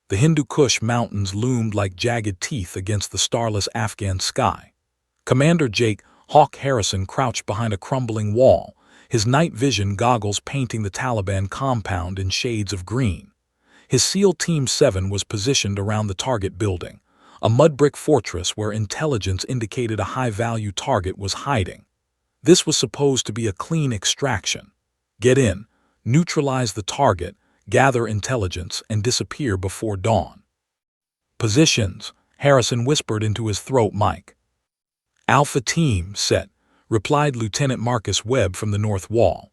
The Hindu Kush mountains loomed like jagged teeth against the starless Afghan sky. Commander Jake Hawk Harrison crouched behind a crumbling wall, his night vision goggles painting the Taliban compound in shades of green. His SEAL Team 7 was positioned around the target building, a mud-brick fortress where intelligence indicated a high-value target was hiding. This was supposed to be a clean extraction. Get in, neutralize the target, gather intelligence, and disappear before dawn. Positions, Harrison whispered into his throat mic. Alpha Team, set, replied Lieutenant Marcus Webb from the north wall.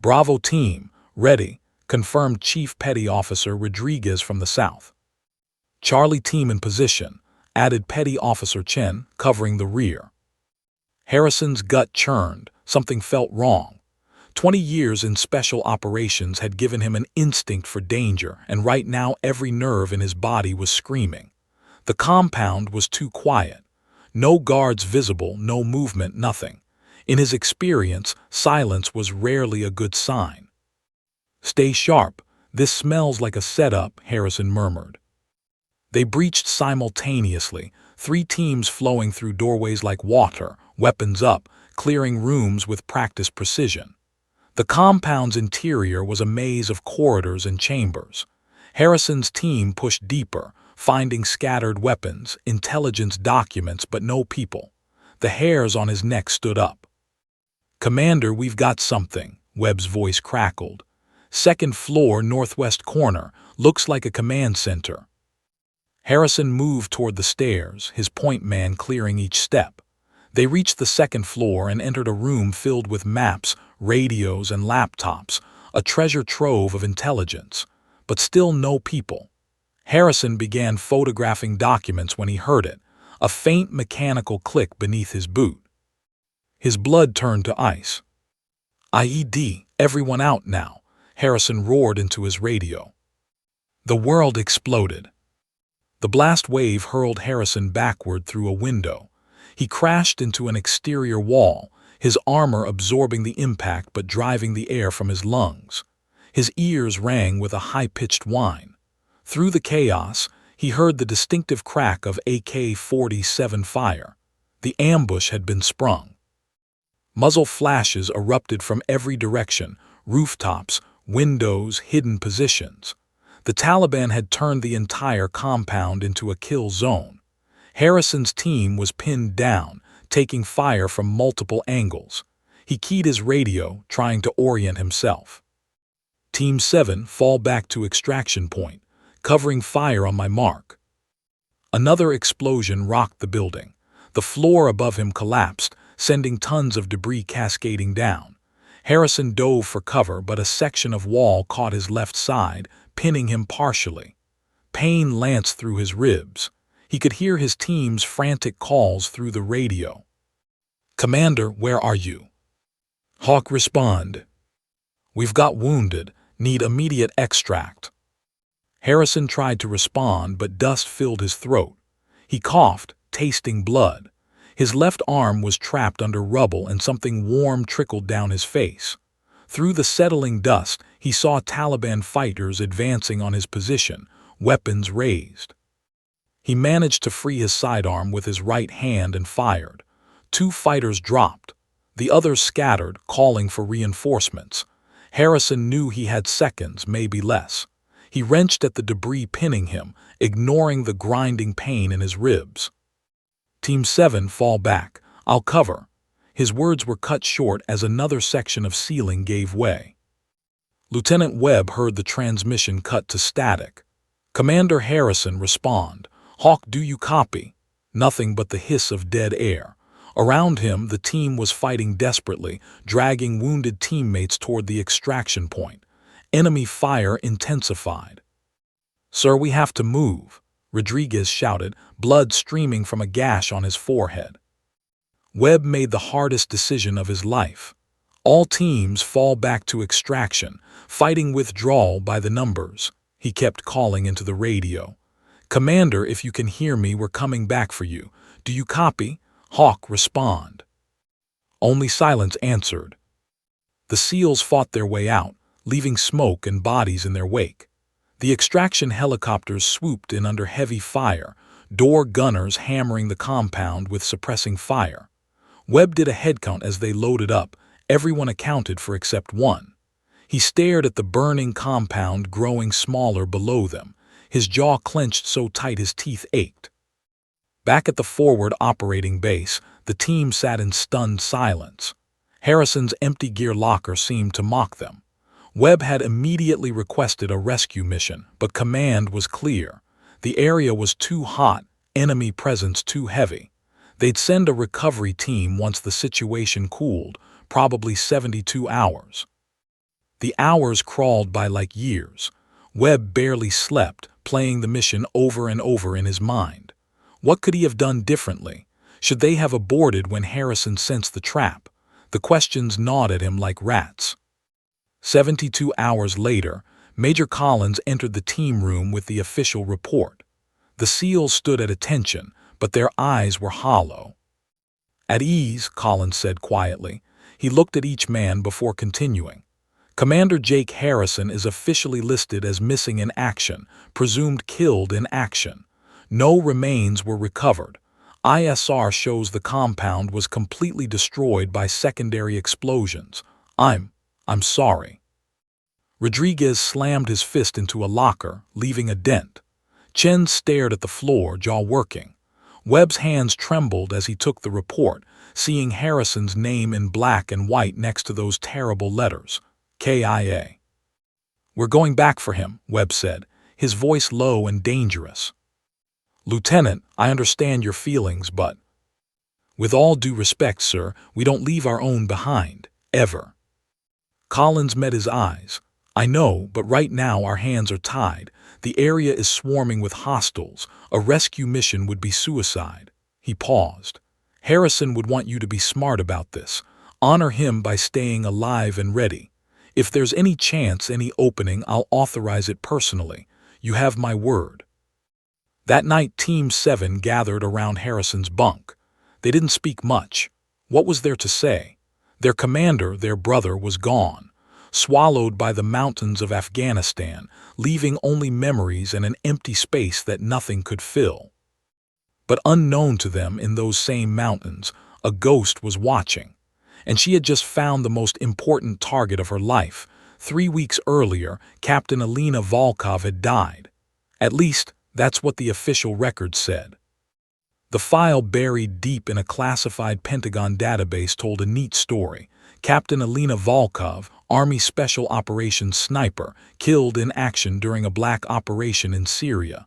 Bravo Team, ready, confirmed Chief Petty Officer Rodriguez from the south. Charlie Team in position, added Petty Officer Chen, covering the rear. Harrison's gut churned, something felt wrong. 20 years in special operations had given him an instinct for danger, and right now every nerve in his body was screaming. The compound was too quiet. No guards visible, no movement, nothing. In his experience, silence was rarely a good sign. Stay sharp, this smells like a setup, Harrison murmured. They breached simultaneously, 3 teams flowing through doorways like water, weapons up, clearing rooms with practiced precision. The compound's interior was a maze of corridors and chambers. Harrison's team pushed deeper, finding scattered weapons, intelligence documents, but no people. The hairs on his neck stood up. Commander, we've got something, Webb's voice crackled. 2nd floor, northwest corner, looks like a command center. Harrison moved toward the stairs, his point man clearing each step. They reached the 2nd floor and entered a room filled with maps, radios, and laptops, a treasure trove of intelligence, but still no people. Harrison began photographing documents when he heard it, a faint mechanical click beneath his boot. His blood turned to ice. IED, everyone out now, Harrison roared into his radio. The world exploded. The blast wave hurled Harrison backward through a window. He crashed into an exterior wall, his armor absorbing the impact but driving the air from his lungs. His ears rang with a high-pitched whine. Through the chaos, he heard the distinctive crack of AK-47 fire. The ambush had been sprung. Muzzle flashes erupted from every direction, rooftops, windows, hidden positions. The Taliban had turned the entire compound into a kill zone. Harrison's team was pinned down, taking fire from multiple angles. He keyed his radio, trying to orient himself. Team 7, fall back to extraction point, covering fire on my mark. Another explosion rocked the building. The floor above him collapsed, sending tons of debris cascading down. Harrison dove for cover, but a section of wall caught his left side, pinning him partially. Pain lanced through his ribs. He could hear his team's frantic calls through the radio. Commander, where are you? Hawk respond. We've got wounded, need immediate extract. Harrison tried to respond, but dust filled his throat. He coughed, tasting blood. His left arm was trapped under rubble and something warm trickled down his face. Through the settling dust, he saw Taliban fighters advancing on his position, weapons raised. He managed to free his sidearm with his right hand and fired. 2 fighters dropped. The others scattered, calling for reinforcements. Harrison knew he had seconds, maybe less. He wrenched at the debris pinning him, ignoring the grinding pain in his ribs. Team 7, fall back. I'll cover. His words were cut short as another section of ceiling gave way. Lieutenant Webb heard the transmission cut to static. Commander Harrison, respond. Hawk, do you copy? Nothing but the hiss of dead air. Around him, the team was fighting desperately, dragging wounded teammates toward the extraction point. Enemy fire intensified. Sir, we have to move, Rodriguez shouted, blood streaming from a gash on his forehead. Webb made the hardest decision of his life. All teams fall back to extraction, fighting withdrawal by the numbers. He kept calling into the radio. Commander, if you can hear me, we're coming back for you. Do you copy? Hawk, respond. Only silence answered. The SEALs fought their way out, leaving smoke and bodies in their wake. The extraction helicopters swooped in under heavy fire, door gunners hammering the compound with suppressing fire. Webb did a head count as they loaded up, everyone accounted for except one. He stared at the burning compound growing smaller below them, his jaw clenched so tight his teeth ached. Back at the forward operating base, the team sat in stunned silence. Harrison's empty gear locker seemed to mock them. Webb had immediately requested a rescue mission, but command was clear. The area was too hot, enemy presence too heavy. They'd send a recovery team once the situation cooled, probably 72 hours. The hours crawled by like years. Webb barely slept, playing the mission over and over in his mind. What could he have done differently? Should they have aborted when Harrison sensed the trap? The questions gnawed at him like rats. 72 hours later, Major Collins entered the team room with the official report. The SEALs stood at attention, but their eyes were hollow. "At ease," Collins said quietly. He looked at each man before continuing. "Commander Jake Harrison is officially listed as missing in action, presumed killed in action. No remains were recovered. ISR shows the compound was completely destroyed by secondary explosions. I'm sorry." Rodriguez slammed his fist into a locker, leaving a dent. Chen stared at the floor, jaw working. Webb's hands trembled as he took the report, seeing Harrison's name in black and white next to those terrible letters. KIA. "We're going back for him," Webb said, his voice low and dangerous. "Lieutenant, I understand your feelings, but—" "With all due respect, sir, we don't leave our own behind, ever." Collins met his eyes. "I know, but right now our hands are tied. The area is swarming with hostiles. A rescue mission would be suicide." He paused. "Harrison would want you to be smart about this. Honor him by staying alive and ready. If there's any chance, any opening, I'll authorize it personally. You have my word." That night, Team 7 gathered around Harrison's bunk. They didn't speak much. What was there to say? Their commander, their brother, was gone, swallowed by the mountains of Afghanistan, leaving only memories and an empty space that nothing could fill. But unknown to them, in those same mountains, a ghost was watching. And she had just found the most important target of her life. 3 weeks earlier, Captain Alina Volkov had died. At least, that's what the official record said. The file buried deep in a classified Pentagon database told a neat story. Captain Alina Volkov, Army Special Operations sniper, killed in action during a black operation in Syria.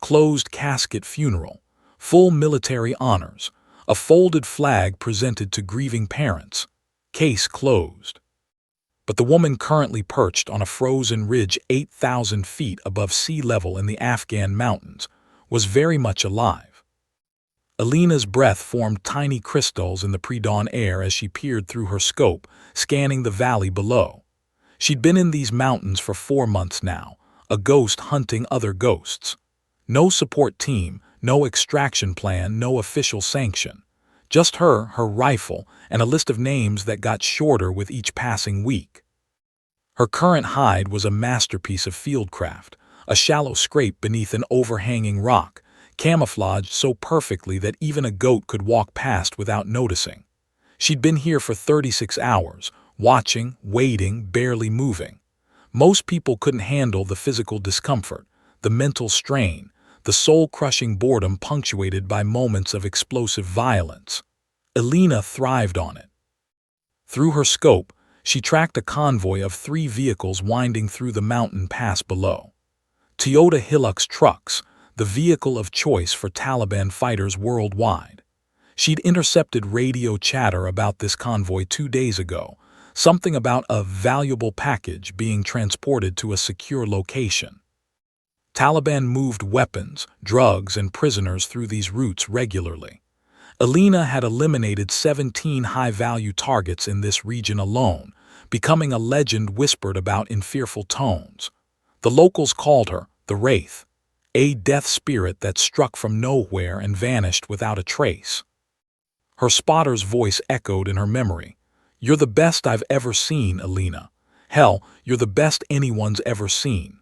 Closed casket funeral. Full military honors. A folded flag presented to grieving parents. Case closed. But the woman currently perched on a frozen ridge 8,000 feet above sea level in the Afghan mountains was very much alive. Alina's breath formed tiny crystals in the pre-dawn air as she peered through her scope, scanning the valley below. She'd been in these mountains for 4 months now, a ghost hunting other ghosts. No support team, no extraction plan, no official sanction. Just her rifle, and a list of names that got shorter with each passing week. Her current hide was a masterpiece of fieldcraft, a shallow scrape beneath an overhanging rock, camouflaged so perfectly that even a goat could walk past without noticing. She'd been here for 36 hours, watching, waiting, barely moving. Most people couldn't handle the physical discomfort, the mental strain, the soul-crushing boredom punctuated by moments of explosive violence. Alina thrived on it. Through her scope, she tracked a convoy of 3 vehicles winding through the mountain pass below. Toyota Hilux trucks, the vehicle of choice for Taliban fighters worldwide. She'd intercepted radio chatter about this convoy 2 days ago, something about a valuable package being transported to a secure location. Taliban moved weapons, drugs, and prisoners through these routes regularly. Alina had eliminated 17 high-value targets in this region alone, becoming a legend whispered about in fearful tones. The locals called her the Wraith, a death spirit that struck from nowhere and vanished without a trace. Her spotter's voice echoed in her memory. "You're the best I've ever seen, Alina. Hell, you're the best anyone's ever seen."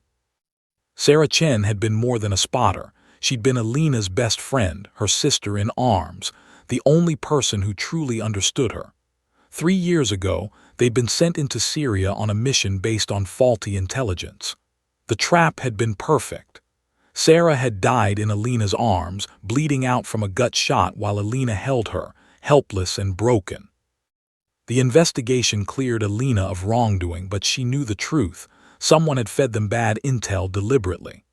Sarah Chen had been more than a spotter. She'd been Alina's best friend, her sister in arms, the only person who truly understood her. 3 years ago, they'd been sent into Syria on a mission based on faulty intelligence. The trap had been perfect. Sarah had died in Alina's arms, bleeding out from a gut shot while Alina held her, helpless and broken. The investigation cleared Alina of wrongdoing, but she knew the truth. Someone had fed them bad intel deliberately.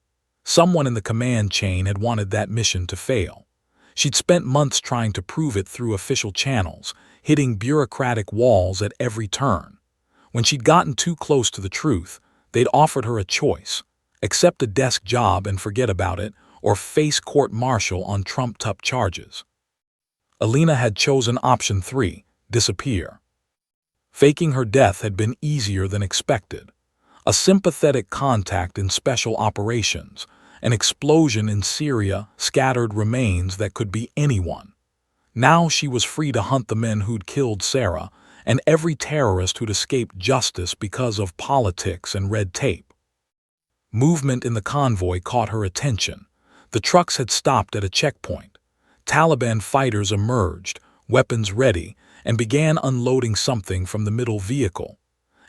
Someone in the command chain had wanted that mission to fail. She'd spent months trying to prove it through official channels, hitting bureaucratic walls at every turn. When she'd gotten too close to the truth, they'd offered her a choice: accept a desk job and forget about it, or face court-martial on trumped-up charges. Alina had chosen option 3, disappear. Faking her death had been easier than expected. A sympathetic contact in special operations, an explosion in Syria, scattered remains that could be anyone. Now she was free to hunt the men who'd killed Sarah and every terrorist who'd escaped justice because of politics and red tape. Movement in the convoy caught her attention. The trucks had stopped at a checkpoint. Taliban fighters emerged, weapons ready, and began unloading something from the middle vehicle.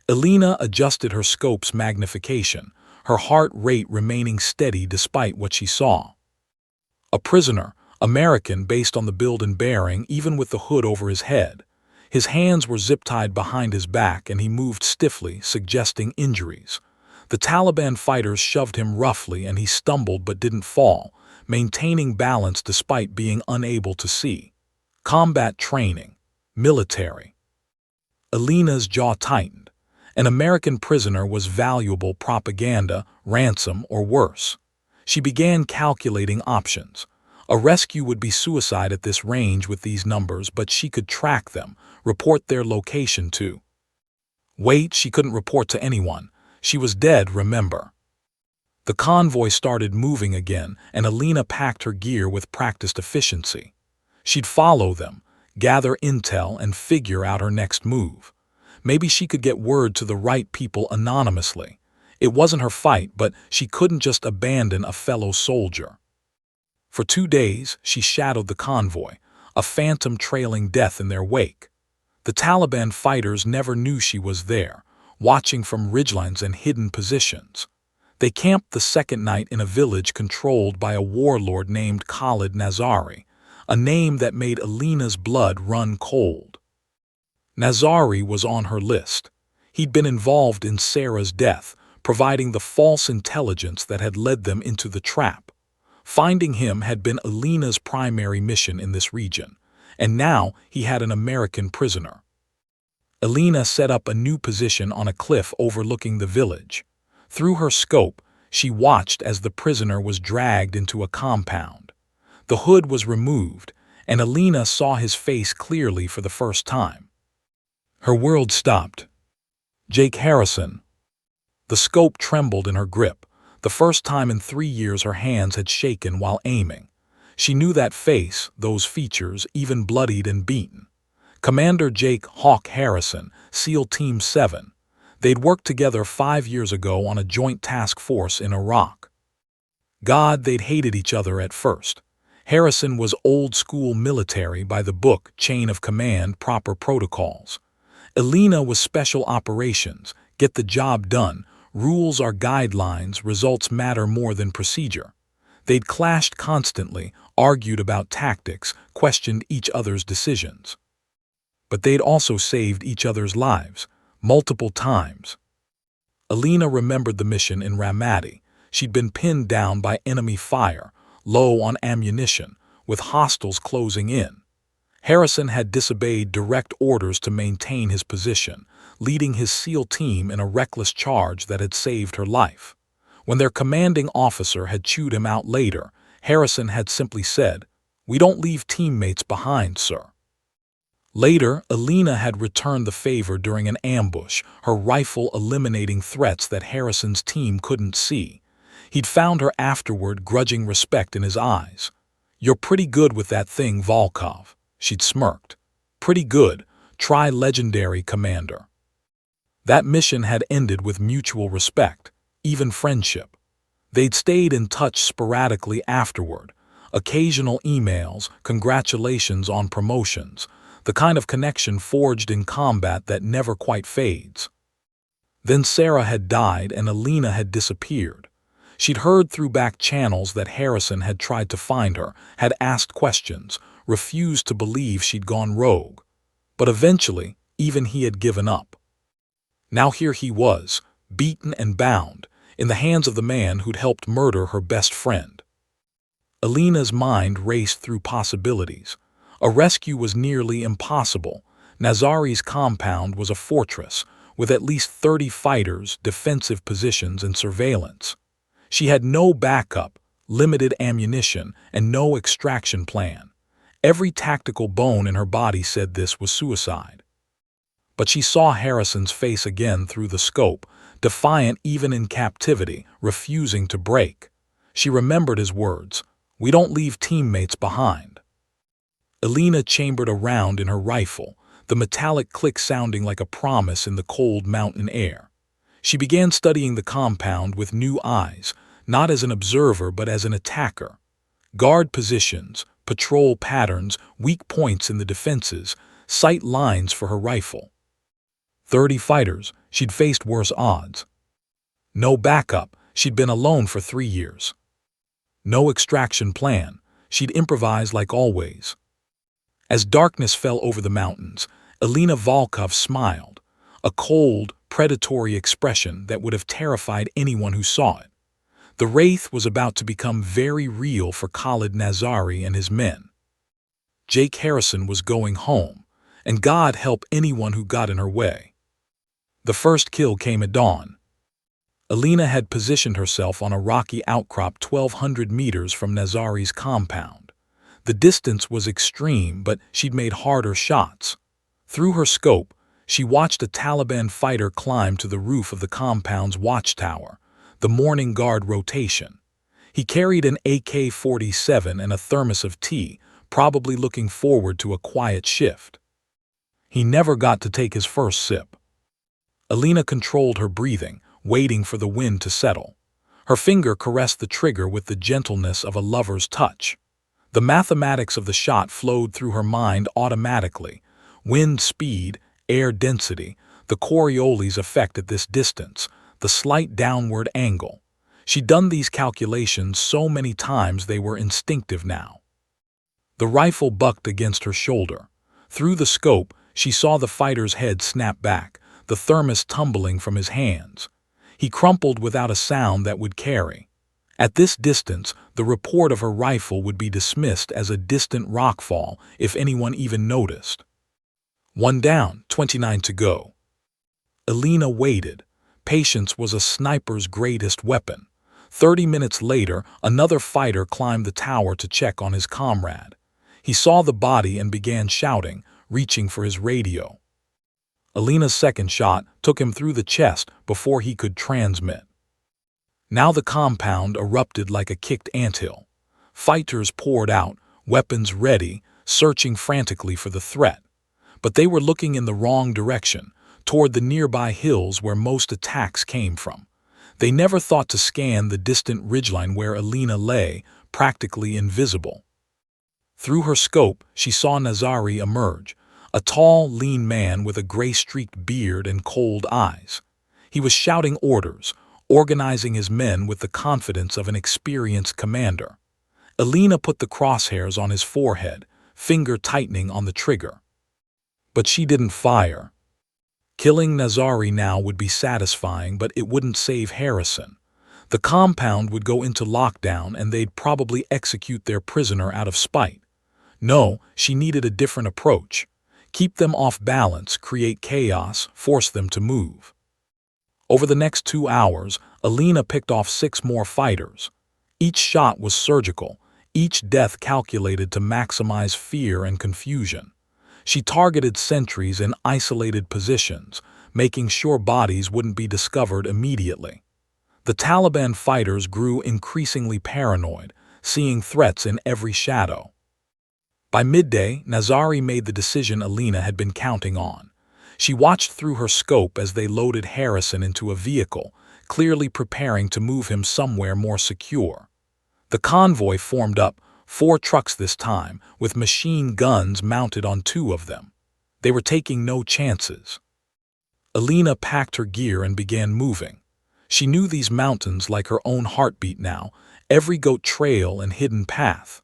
Alina adjusted her scope's magnification, her heart rate remaining steady despite what she saw. A prisoner, American based on the build and bearing, even with the hood over his head. His hands were zip-tied behind his back and he moved stiffly, suggesting injuries. The Taliban fighters shoved him roughly and he stumbled but didn't fall, maintaining balance despite being unable to see. Combat training. Military. Alina's jaw tightened. An American prisoner was valuable propaganda, ransom, or worse. She began calculating options. A rescue would be suicide at this range with these numbers, but she could track them, report their location to. Wait, she couldn't report to anyone. She was dead, remember. The convoy started moving again, and Alina packed her gear with practiced efficiency. She'd follow them, gather intel, and figure out her next move. Maybe she could get word to the right people anonymously. It wasn't her fight, but she couldn't just abandon a fellow soldier. For 2 days, she shadowed the convoy, a phantom trailing death in their wake. The Taliban fighters never knew she was there, watching from ridgelines and hidden positions. They camped the second night in a village controlled by a warlord named Khalid Nazari, a name that made Alina's blood run cold. Nazari was on her list. He'd been involved in Sarah's death, providing the false intelligence that had led them into the trap. Finding him had been Alina's primary mission in this region, and now he had an American prisoner. Alina set up a new position on a cliff overlooking the village. Through her scope, she watched as the prisoner was dragged into a compound. The hood was removed, and Alina saw his face clearly for the first time. Her world stopped. Jake Harrison. The scope trembled in her grip. The first time in 3 years her hands had shaken while aiming. She knew that face, those features, even bloodied and beaten. Commander Jake "Hawk" Harrison, SEAL Team 7. They'd worked together 5 years ago on a joint task force in Iraq. God, they'd hated each other at first. Harrison was old-school military by the book, chain of command, proper protocols. Alina was special operations, get the job done. Rules are guidelines, results matter more than procedure. They'd clashed constantly, argued about tactics, questioned each other's decisions. But they'd also saved each other's lives, multiple times. Alina remembered the mission in Ramadi. She'd been pinned down by enemy fire, low on ammunition, with hostiles closing in. Harrison had disobeyed direct orders to maintain his position, leading his SEAL team in a reckless charge that had saved her life. When their commanding officer had chewed him out later, Harrison had simply said, "We don't leave teammates behind, sir." Later, Alina had returned the favor during an ambush, her rifle eliminating threats that Harrison's team couldn't see. He'd found her afterward, grudging respect in his eyes. "You're pretty good with that thing, Volkov," she'd smirked. "Pretty good. Try legendary, Commander." That mission had ended with mutual respect, even friendship. They'd stayed in touch sporadically afterward. Occasional emails, congratulations on promotions, the kind of connection forged in combat that never quite fades. Then Sarah had died and Alina had disappeared. She'd heard through back channels that Harrison had tried to find her, had asked questions, refused to believe she'd gone rogue. But eventually, even he had given up. Now here he was, beaten and bound, in the hands of the man who'd helped murder her best friend. Alina's mind raced through possibilities. A rescue was nearly impossible. Nazari's compound was a fortress, with at least 30 fighters, defensive positions, and surveillance. She had no backup, limited ammunition, and no extraction plan. Every tactical bone in her body said this was suicide. But she saw Harrison's face again through the scope, defiant even in captivity, refusing to break. She remembered his words, "We don't leave teammates behind." Alina chambered a round in her rifle, the metallic click sounding like a promise in the cold mountain air. She began studying the compound with new eyes, not as an observer but as an attacker. Guard positions, patrol patterns, weak points in the defenses, sight lines for her rifle. 30 fighters, she'd faced worse odds. No backup, she'd been alone for 3 years. No extraction plan, she'd improvised like always. As darkness fell over the mountains, Alina Volkov smiled, a cold, predatory expression that would have terrified anyone who saw it. The Wraith was about to become very real for Khalid Nazari and his men. Jake Harrison was going home, and God help anyone who got in her way. The first kill came at dawn. Alina had positioned herself on a rocky outcrop 1,200 meters from Nazari's compound. The distance was extreme, but she'd made harder shots. Through her scope, she watched a Taliban fighter climb to the roof of the compound's watchtower, the morning guard rotation. He carried an AK-47 and a thermos of tea, probably looking forward to a quiet shift. He never got to take his first sip. Alina controlled her breathing, waiting for the wind to settle. Her finger caressed the trigger with the gentleness of a lover's touch. The mathematics of the shot flowed through her mind automatically. Wind speed, air density, the Coriolis effect at this distance, the slight downward angle. She'd done these calculations so many times they were instinctive now. The rifle bucked against her shoulder. Through the scope, she saw the fighter's head snap back, the thermos tumbling from his hands. He crumpled without a sound that would carry. At this distance, the report of her rifle would be dismissed as a distant rockfall if anyone even noticed. 1 down, 29 to go. Alina waited. Patience was a sniper's greatest weapon. 30 minutes later, another fighter climbed the tower to check on his comrade. He saw the body and began shouting, reaching for his radio. Alina's second shot took him through the chest before he could transmit. Now the compound erupted like a kicked anthill. Fighters poured out, weapons ready, searching frantically for the threat. But they were looking in the wrong direction, toward the nearby hills where most attacks came from. They never thought to scan the distant ridgeline where Alina lay, practically invisible. Through her scope, she saw Nazari emerge, a tall, lean man with a gray-streaked beard and cold eyes. He was shouting orders, organizing his men with the confidence of an experienced commander. Alina put the crosshairs on his forehead, finger tightening on the trigger. But she didn't fire. Killing Nazari now would be satisfying, but it wouldn't save Harrison. The compound would go into lockdown and they'd probably execute their prisoner out of spite. No, she needed a different approach. Keep them off balance, create chaos, force them to move. Over the next 2 hours, Alina picked off 6 more fighters. Each shot was surgical, each death calculated to maximize fear and confusion. She targeted sentries in isolated positions, making sure bodies wouldn't be discovered immediately. The Taliban fighters grew increasingly paranoid, seeing threats in every shadow. By midday, Nazari made the decision Alina had been counting on. She watched through her scope as they loaded Harrison into a vehicle, clearly preparing to move him somewhere more secure. The convoy formed up, 4 trucks this time, with machine guns mounted on 2 of them. They were taking no chances. Alina packed her gear and began moving. She knew these mountains like her own heartbeat now, every goat trail and hidden path.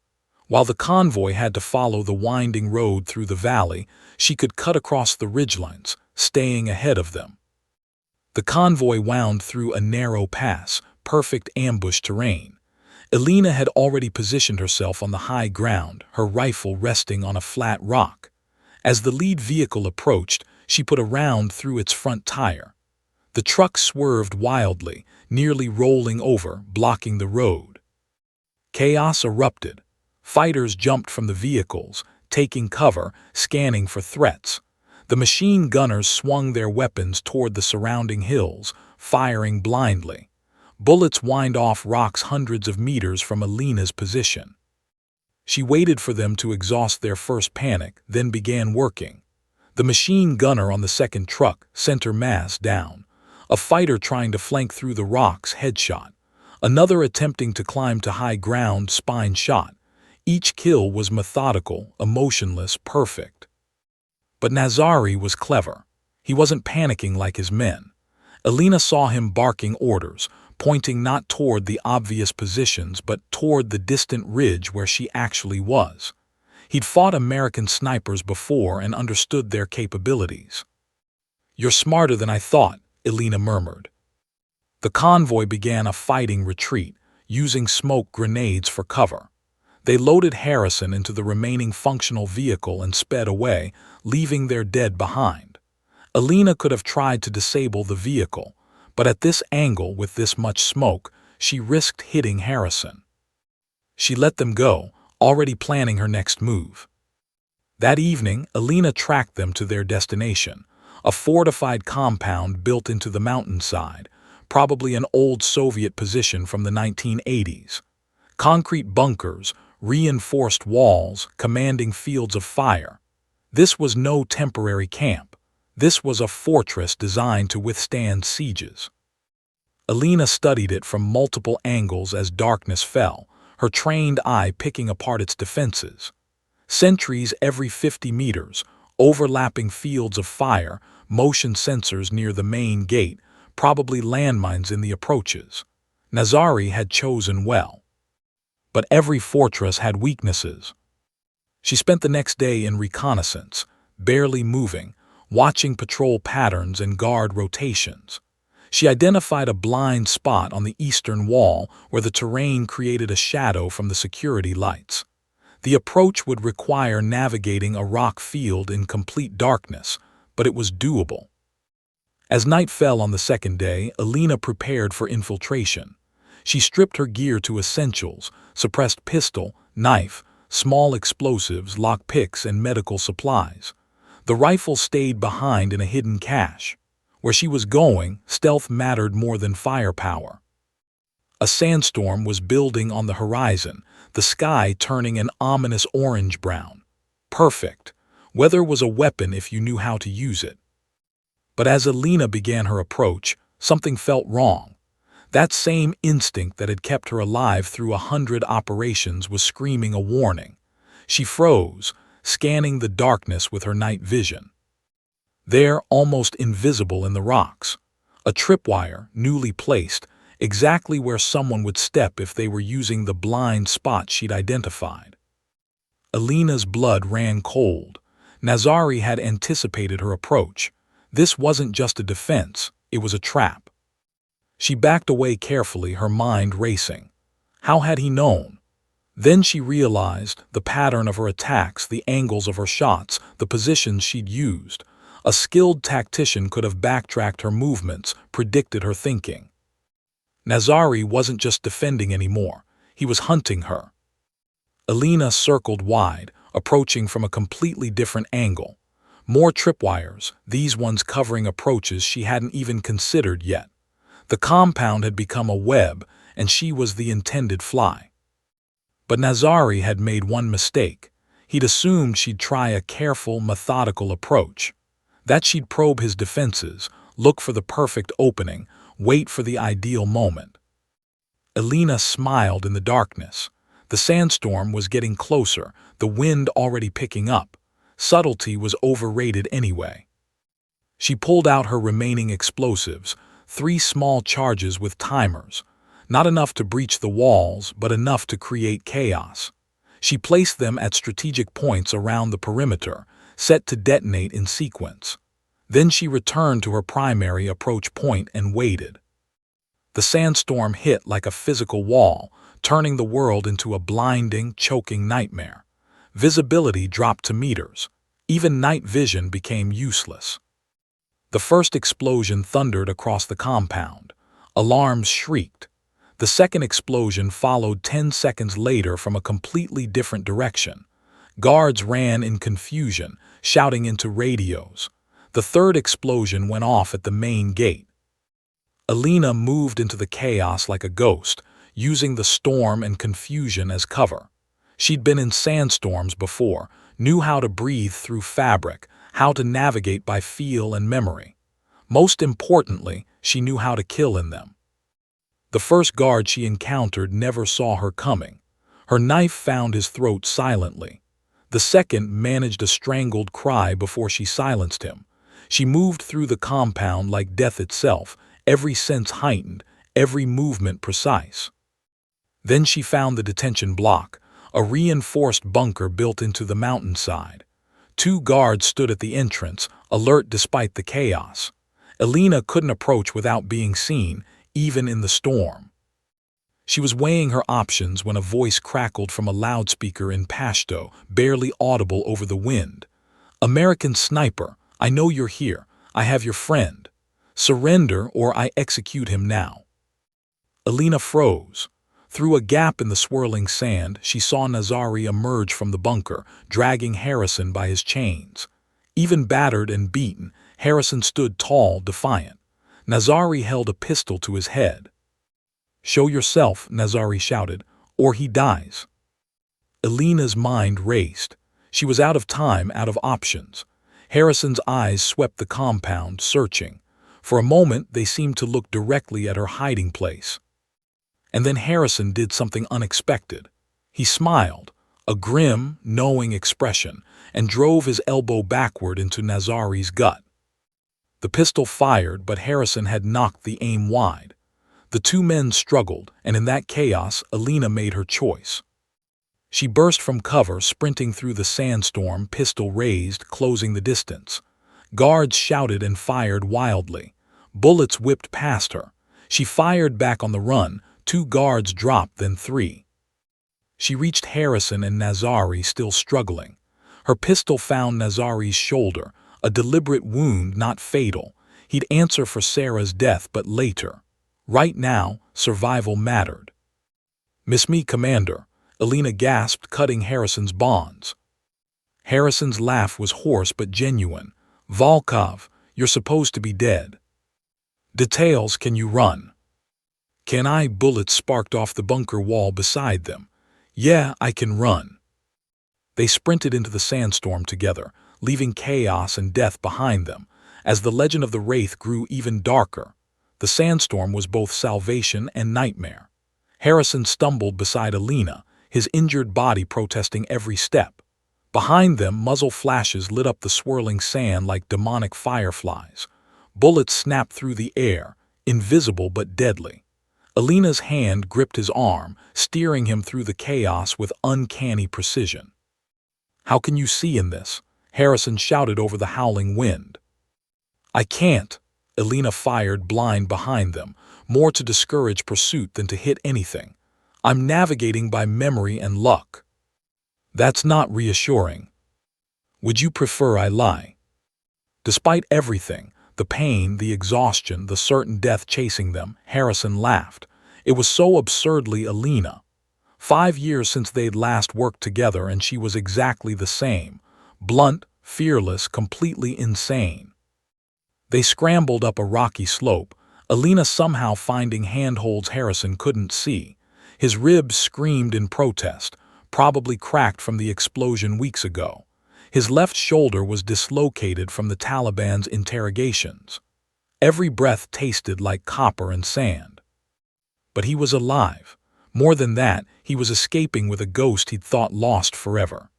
While the convoy had to follow the winding road through the valley, she could cut across the ridgelines, staying ahead of them. The convoy wound through a narrow pass, perfect ambush terrain. Alina had already positioned herself on the high ground, her rifle resting on a flat rock. As the lead vehicle approached, she put a round through its front tire. The truck swerved wildly, nearly rolling over, blocking the road. Chaos erupted. Fighters jumped from the vehicles, taking cover, scanning for threats. The machine gunners swung their weapons toward the surrounding hills, firing blindly. Bullets whined off rocks hundreds of meters from Alina's position. She waited for them to exhaust their first panic, then began working. The machine gunner on the second truck sent her mass down. A fighter trying to flank through the rocks, headshot. Another attempting to climb to high ground, spine shot. Each kill was methodical, emotionless, perfect. But Nazari was clever. He wasn't panicking like his men. Alina saw him barking orders, pointing not toward the obvious positions but toward the distant ridge where she actually was. He'd fought American snipers before and understood their capabilities. "You're smarter than I thought," Alina murmured. The convoy began a fighting retreat, using smoke grenades for cover. They loaded Harrison into the remaining functional vehicle and sped away, leaving their dead behind. Alina could have tried to disable the vehicle, but at this angle with this much smoke, she risked hitting Harrison. She let them go, already planning her next move. That evening, Alina tracked them to their destination, a fortified compound built into the mountainside, probably an old Soviet position from the 1980s. Concrete bunkers, reinforced walls, commanding fields of fire. This was no temporary camp. This was a fortress designed to withstand sieges. Alina studied it from multiple angles as darkness fell, her trained eye picking apart its defenses. Sentries every 50 meters, overlapping fields of fire, motion sensors near the main gate, probably landmines in the approaches. Nazari had chosen well. But every fortress had weaknesses. She spent the next day in reconnaissance, barely moving, watching patrol patterns and guard rotations. She identified a blind spot on the eastern wall where the terrain created a shadow from the security lights. The approach would require navigating a rock field in complete darkness, but it was doable. As night fell on the second day, Alina prepared for infiltration. She stripped her gear to essentials, suppressed pistol, knife, small explosives, lockpicks, and medical supplies. The rifle stayed behind in a hidden cache. Where she was going, stealth mattered more than firepower. A sandstorm was building on the horizon, the sky turning an ominous orange-brown. Perfect. Weather was a weapon if you knew how to use it. But as Alina began her approach, something felt wrong. That same instinct that had kept her alive through 100 operations was screaming a warning. She froze, scanning the darkness with her night vision. There, almost invisible in the rocks, a tripwire, newly placed, exactly where someone would step if they were using the blind spot she'd identified. Alina's blood ran cold. Nazari had anticipated her approach. This wasn't just a defense, it was a trap. She backed away carefully, her mind racing. How had he known? Then she realized the pattern of her attacks, the angles of her shots, the positions she'd used. A skilled tactician could have backtracked her movements, predicted her thinking. Nazari wasn't just defending anymore, he was hunting her. Alina circled wide, approaching from a completely different angle. More tripwires, these ones covering approaches she hadn't even considered yet. The compound had become a web, and she was the intended fly. But Nazari had made one mistake. He'd assumed she'd try a careful, methodical approach. That she'd probe his defenses, look for the perfect opening, Wait for the ideal moment. Alina smiled in the darkness. The sandstorm was getting closer, the wind already picking up. Subtlety was overrated anyway. She pulled out her remaining explosives, 3 small charges with timers. Not enough to breach the walls, but enough to create chaos. She placed them at strategic points around the perimeter, set to detonate in sequence. Then she returned to her primary approach point and waited. The sandstorm hit like a physical wall, turning the world into a blinding, choking nightmare. Visibility dropped to meters. Even night vision became useless. The first explosion thundered across the compound. Alarms shrieked. The second explosion followed 10 seconds later from a completely different direction. Guards ran in confusion, shouting into radios. The third explosion went off at the main gate. Alina moved into the chaos like a ghost, using the storm and confusion as cover. She'd been in sandstorms before, knew how to breathe through fabric, how to navigate by feel and memory. Most importantly, she knew how to kill in them. The first guard she encountered never saw her coming. Her knife found his throat silently. The second managed a strangled cry before she silenced him. She moved through the compound like death itself, every sense heightened, every movement precise. Then she found the detention block, a reinforced bunker built into the mountainside. 2 guards stood at the entrance, alert despite the chaos. Alina couldn't approach without being seen, even in the storm. She was weighing her options when a voice crackled from a loudspeaker in Pashto, barely audible over the wind. "American sniper, I know you're here. I have your friend. Surrender or I execute him now." Alina froze. Through a gap in the swirling sand, she saw Nazari emerge from the bunker, dragging Harrison by his chains. Even battered and beaten, Harrison stood tall, defiant. Nazari held a pistol to his head. "Show yourself," Nazari shouted, "or he dies." Alina's mind raced. She was out of time, out of options. Harrison's eyes swept the compound, searching. For a moment, they seemed to look directly at her hiding place. And then Harrison did something unexpected. He smiled, a grim, knowing expression, and drove his elbow backward into Nazari's gut. The pistol fired, but Harrison had knocked the aim wide. The 2 men struggled, and in that chaos, Alina made her choice. She burst from cover, sprinting through the sandstorm, pistol raised, closing the distance. Guards shouted and fired wildly. Bullets whipped past her. She fired back on the run. 2 guards dropped, then 3. She reached Harrison and Nazari, still struggling. Her pistol found Nazari's shoulder, a deliberate wound, not fatal. He'd answer for Sarah's death, but later. Right now, survival mattered. "Miss me, Commander," Alina gasped, cutting Harrison's bonds. Harrison's laugh was hoarse but genuine. "Volkov, you're supposed to be dead." "Details, can you run?" "Can I?" Bullets sparked off the bunker wall beside them. "Yeah, I can run." They sprinted into the sandstorm together, leaving chaos and death behind them. As the legend of the Wraith grew even darker, the sandstorm was both salvation and nightmare. Harrison stumbled beside Alina, his injured body protesting every step. Behind them, muzzle flashes lit up the swirling sand like demonic fireflies. Bullets snapped through the air, invisible but deadly. Alina's hand gripped his arm, steering him through the chaos with uncanny precision. "How can you see in this?" Harrison shouted over the howling wind. "I can't," Alina fired blind behind them, more to discourage pursuit than to hit anything. "I'm navigating by memory and luck." "That's not reassuring. Would you prefer I lie?" Despite everything, the pain, the exhaustion, the certain death chasing them, Harrison laughed. It was so absurdly Alina. 5 years since they'd last worked together, and she was exactly the same. Blunt, fearless, completely insane. They scrambled up a rocky slope, Alina somehow finding handholds Harrison couldn't see. His ribs screamed in protest, probably cracked from the explosion weeks ago. His left shoulder was dislocated from the Taliban's interrogations. Every breath tasted like copper and sand. But he was alive. More than that, he was escaping with a ghost he'd thought lost forever.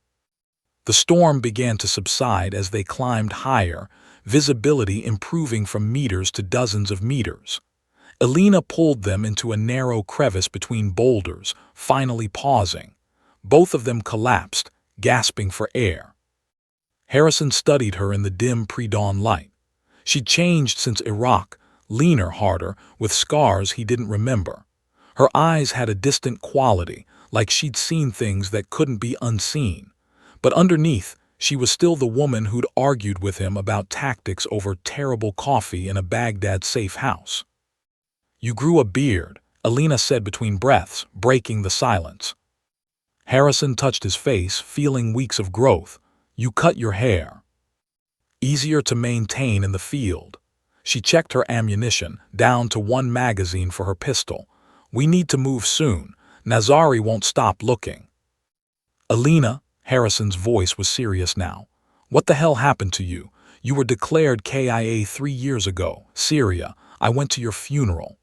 The storm began to subside as they climbed higher, visibility improving from meters to dozens of meters. Elena pulled them into a narrow crevice between boulders, finally pausing. Both of them collapsed, gasping for air. Harrison studied her in the dim pre-dawn light. She'd changed since Iraq, leaner, harder, with scars he didn't remember. Her eyes had a distant quality, like she'd seen things that couldn't be unseen. But underneath, she was still the woman who'd argued with him about tactics over terrible coffee in a Baghdad safe house. "You grew a beard," Elena said between breaths, breaking the silence. Harrison touched his face, feeling weeks of growth. "You cut your hair." "Easier to maintain in the field." She checked her ammunition, down to one magazine for her pistol. "We need to move soon. Nazari won't stop looking." "Elena," Harrison's voice was serious now. "What the hell happened to you? You were declared KIA 3 years ago. Syria. I went to your funeral."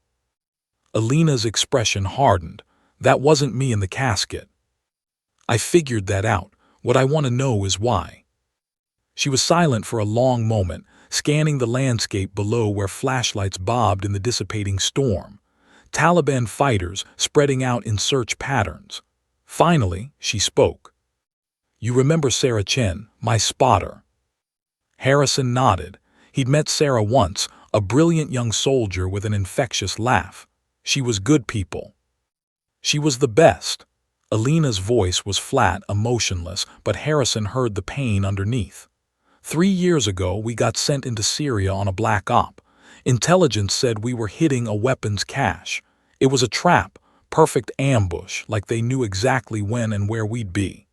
Elena's expression hardened. "That wasn't me in the casket." "I figured that out. What I want to know is why." She was silent for a long moment, scanning the landscape below where flashlights bobbed in the dissipating storm. Taliban fighters spreading out in search patterns. Finally, she spoke. "You remember Sarah Chen, my spotter?" Harrison nodded. He'd met Sarah once, a brilliant young soldier with an infectious laugh. She was good people. She was the best. Elena's voice was flat, emotionless, but Harrison heard the pain underneath. 3 years ago, we got sent into Syria on a black op. Intelligence said we were hitting a weapons cache. It was a trap, perfect ambush, like they knew exactly when and where we'd be.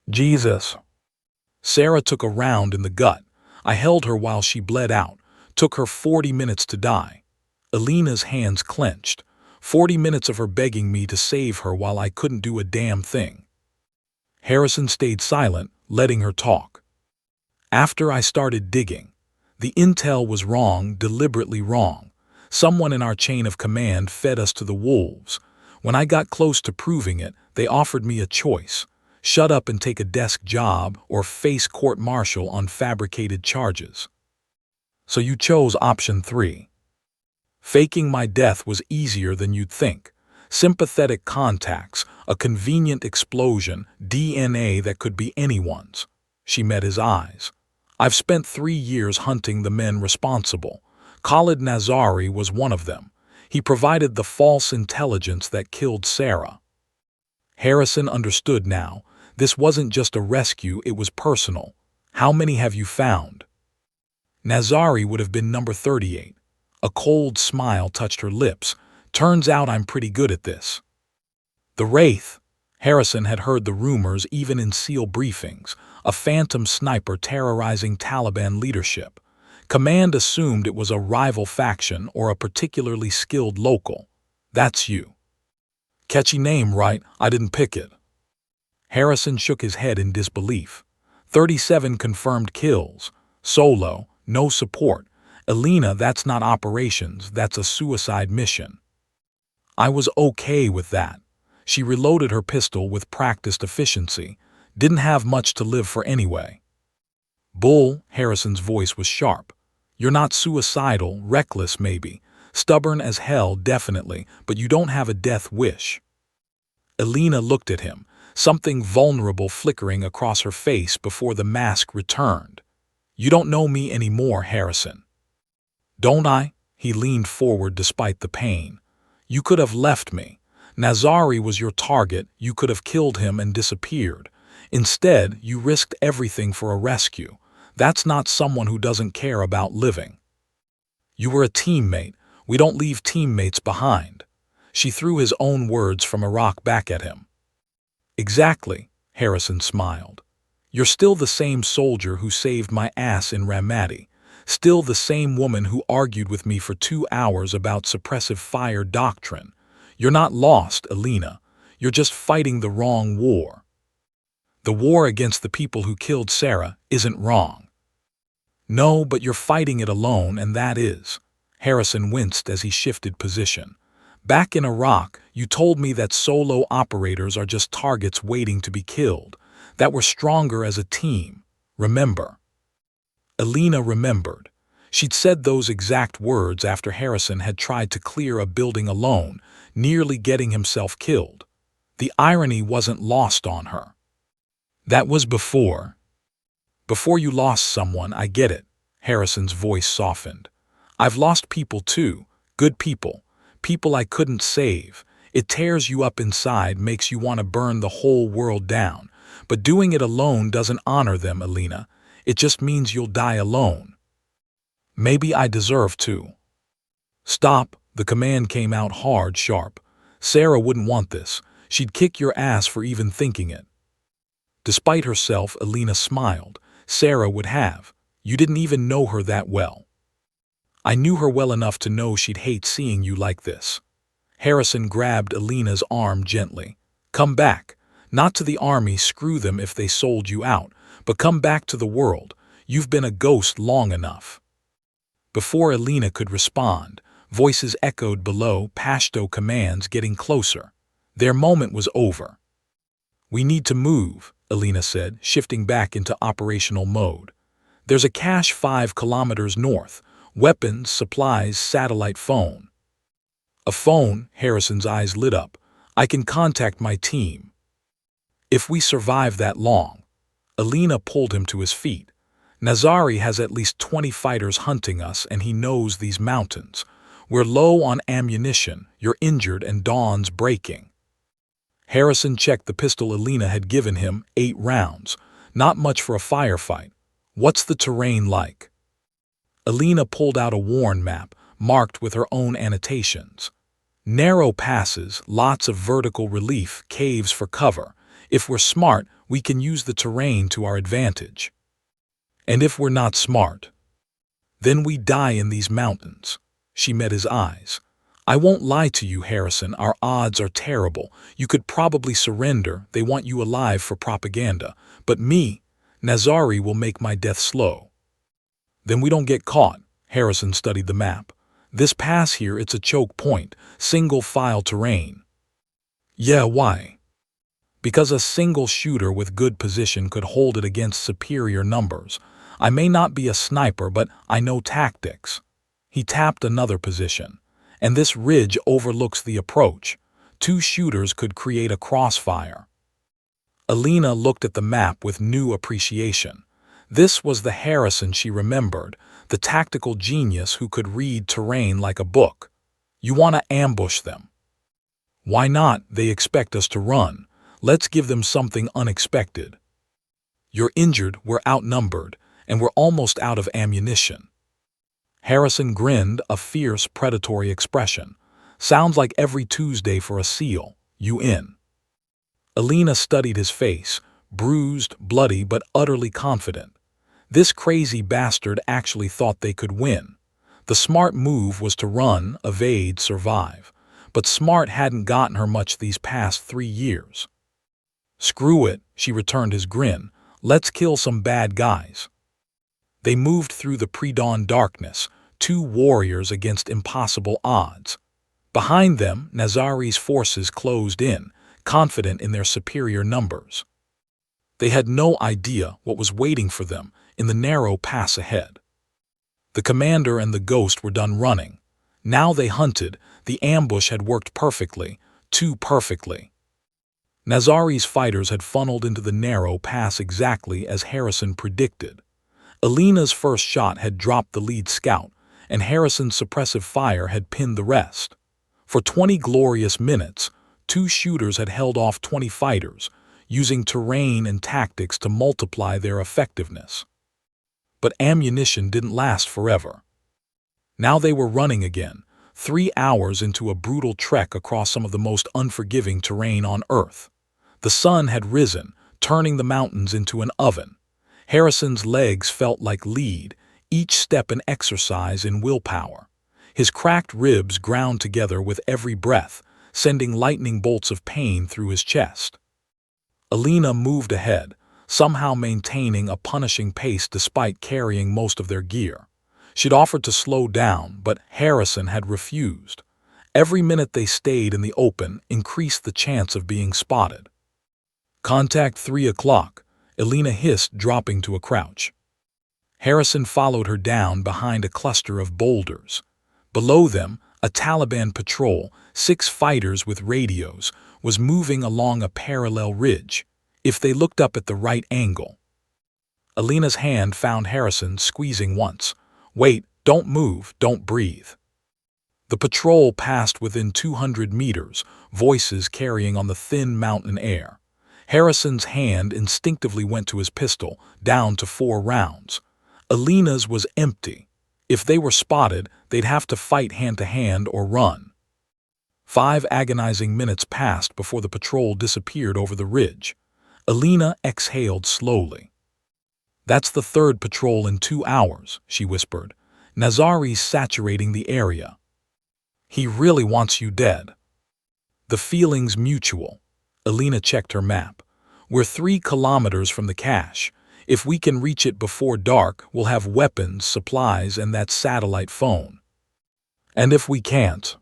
Jesus. Sarah took a round in the gut. I held her while she bled out. Took her 40 minutes to die. Elena's hands clenched. 40 minutes of her begging me to save her while I couldn't do a damn thing. Harrison stayed silent, letting her talk. After I started digging, the intel was wrong, deliberately wrong. Someone in our chain of command fed us to the wolves. When I got close to proving it, they offered me a choice. Shut up and take a desk job or face court-martial on fabricated charges. So you chose option 3. Faking my death was easier than you'd think. Sympathetic contacts, a convenient explosion, DNA that could be anyone's. She met his eyes. I've spent 3 years hunting the men responsible. Khalid Nazari was one of them. He provided the false intelligence that killed Sarah. Harrison understood now. This wasn't just a rescue, it was personal. How many have you found? Nazari would have been number 38. A cold smile touched her lips. Turns out I'm pretty good at this. The Wraith. Harrison had heard the rumors even in SEAL briefings. A phantom sniper terrorizing Taliban leadership. Command assumed it was a rival faction or a particularly skilled local. That's you. Catchy name, right? I didn't pick it. Harrison shook his head in disbelief. 37 confirmed kills. Solo, no support. Elena, that's not operations, that's a suicide mission. I was okay with that. She reloaded her pistol with practiced efficiency. Didn't have much to live for anyway. Bull, Harrison's voice was sharp. You're not suicidal, reckless maybe. Stubborn as hell, definitely, but you don't have a death wish. Elena looked at him, something vulnerable flickering across her face before the mask returned. You don't know me anymore, Harrison. Don't I? He leaned forward despite the pain. You could have left me. Nazari was your target, you could have killed him and disappeared. Instead, you risked everything for a rescue. That's not someone who doesn't care about living. You were a teammate. We don't leave teammates behind. She threw his own words from Iraq back at him. Exactly, Harrison smiled. You're still the same soldier who saved my ass in Ramadi. Still the same woman who argued with me for 2 hours about suppressive fire doctrine. You're not lost, Elena. You're just fighting the wrong war. The war against the people who killed Sarah isn't wrong. No, but you're fighting it alone, and that is. Harrison winced as he shifted position. Back in Iraq, you told me that solo operators are just targets waiting to be killed, that we're stronger as a team. Remember? Alina remembered. She'd said those exact words after Harrison had tried to clear a building alone, nearly getting himself killed. The irony wasn't lost on her. That was before. Before you lost someone, I get it. Harrison's voice softened. I've lost people too, good people, people I couldn't save. It tears you up inside, makes you want to burn the whole world down. But doing it alone doesn't honor them, Alina. It just means you'll die alone. Maybe I deserve to. Stop, the command came out hard, sharp. Sarah wouldn't want this. She'd kick your ass for even thinking it. Despite herself, Alina smiled. Sarah would have. You didn't even know her that well. I knew her well enough to know she'd hate seeing you like this. Harrison grabbed Alina's arm gently. Come back. Not to the army, screw them if they sold you out, but come back to the world. You've been a ghost long enough. Before Alina could respond, voices echoed below, Pashto commands getting closer. Their moment was over. We need to move, Alina said, shifting back into operational mode. There's a cache 5 kilometers north. Weapons, supplies, satellite phone. A phone, Harrison's eyes lit up. I can contact my team. If we survive that long. Alina pulled him to his feet. Nazari has at least 20 fighters hunting us, and he knows these mountains. We're low on ammunition, you're injured, and Dawn's breaking. Harrison checked the pistol Alina had given him, 8 rounds. Not much for a firefight. What's the terrain like? Alina pulled out a worn map, marked with her own annotations. Narrow passes, lots of vertical relief, caves for cover. If we're smart, we can use the terrain to our advantage. And if we're not smart, then we die in these mountains. She met his eyes. I won't lie to you, Harrison, our odds are terrible. You could probably surrender, they want you alive for propaganda. But me, Nazari will make my death slow. Then we don't get caught. Harrison studied the map. This pass here, it's a choke point, single file terrain. Yeah, why? Because a single shooter with good position could hold it against superior numbers. I may not be a sniper, but I know tactics. He tapped another position. And this ridge overlooks the approach. 2 shooters could create a crossfire. Alina looked at the map with new appreciation. This was the Harrison she remembered, the tactical genius who could read terrain like a book. You want to ambush them. Why not? They expect us to run. Let's give them something unexpected. You're injured, we're outnumbered, and we're almost out of ammunition. Harrison grinned, a fierce, predatory expression. Sounds like every Tuesday for a SEAL. You in? Alina studied his face, bruised, bloody, but utterly confident. This crazy bastard actually thought they could win. The smart move was to run, evade, survive. But smart hadn't gotten her much these past 3 years. Screw it, she returned his grin. Let's kill some bad guys. They moved through the pre-dawn darkness, 2 warriors against impossible odds. Behind them, Nazari's forces closed in, confident in their superior numbers. They had no idea what was waiting for them in the narrow pass ahead. The commander and the ghost were done running. Now they hunted. The ambush had worked perfectly, too perfectly. Nazari's fighters had funneled into the narrow pass exactly as Harrison predicted. Alina's first shot had dropped the lead scout, and Harrison's suppressive fire had pinned the rest. For 20 glorious minutes, 2 shooters had held off 20 fighters, using terrain and tactics to multiply their effectiveness. But ammunition didn't last forever. Now they were running again, 3 hours into a brutal trek across some of the most unforgiving terrain on Earth. The sun had risen, turning the mountains into an oven. Harrison's legs felt like lead, each step an exercise in willpower. His cracked ribs ground together with every breath, sending lightning bolts of pain through his chest. Alina moved ahead, somehow maintaining a punishing pace despite carrying most of their gear. She'd offered to slow down, but Harrison had refused. Every minute they stayed in the open increased the chance of being spotted. "Contact 3 o'clock," Elena hissed, dropping to a crouch. Harrison followed her down behind a cluster of boulders. Below them, a Taliban patrol, 6 fighters with radios, was moving along a parallel ridge, if they looked up at the right angle. Elena's hand found Harrison, squeezing once. "Wait, don't move, don't breathe." The patrol passed within 200 meters, voices carrying on the thin mountain air. Harrison's hand instinctively went to his pistol, down to 4 rounds. Elena's was empty. If they were spotted, they'd have to fight hand-to-hand or run. 5 agonizing minutes passed before the patrol disappeared over the ridge. Elena exhaled slowly. "That's the 3rd patrol in 2 hours, she whispered. "Nazari's saturating the area. He really wants you dead." "The feeling's mutual." Elena checked her map. "We're 3 kilometers from the cache. If we can reach it before dark, we'll have weapons, supplies, and that satellite phone. And if we can't,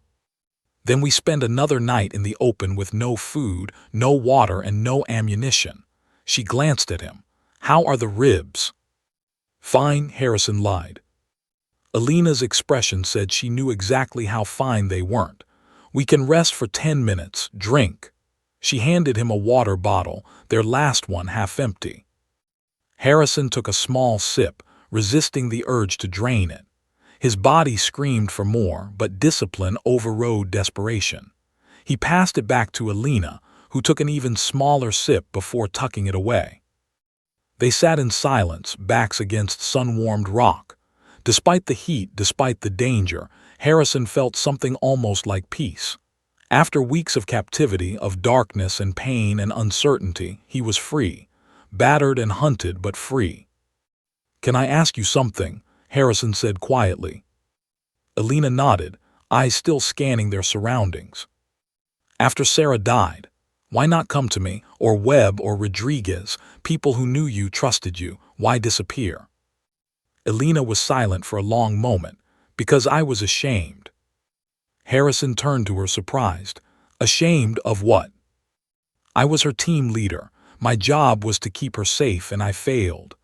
then we spend another night in the open with no food, no water, and no ammunition." She glanced at him. "How are the ribs?" "Fine," Harrison lied. Elena's expression said she knew exactly how fine they weren't. "We can rest for 10 minutes, drink." She handed him a water bottle, their last one half empty. Harrison took a small sip, resisting the urge to drain it. His body screamed for more, but discipline overrode desperation. He passed it back to Elena, who took an even smaller sip before tucking it away. They sat in silence, backs against sun-warmed rock. Despite the heat, despite the danger, Harrison felt something almost like peace. After weeks of captivity, of darkness and pain and uncertainty, he was free. Battered and hunted, but free. "Can I ask you something?" Harrison said quietly. Elena nodded, eyes still scanning their surroundings. "After Sarah died, why not come to me, or Webb or Rodriguez, people who knew you, trusted you? Why disappear?" Elena was silent for a long moment. "Because I was ashamed." Harrison turned to her, surprised. "Ashamed of what?" "I was her team leader. My job was to keep her safe, and I failed."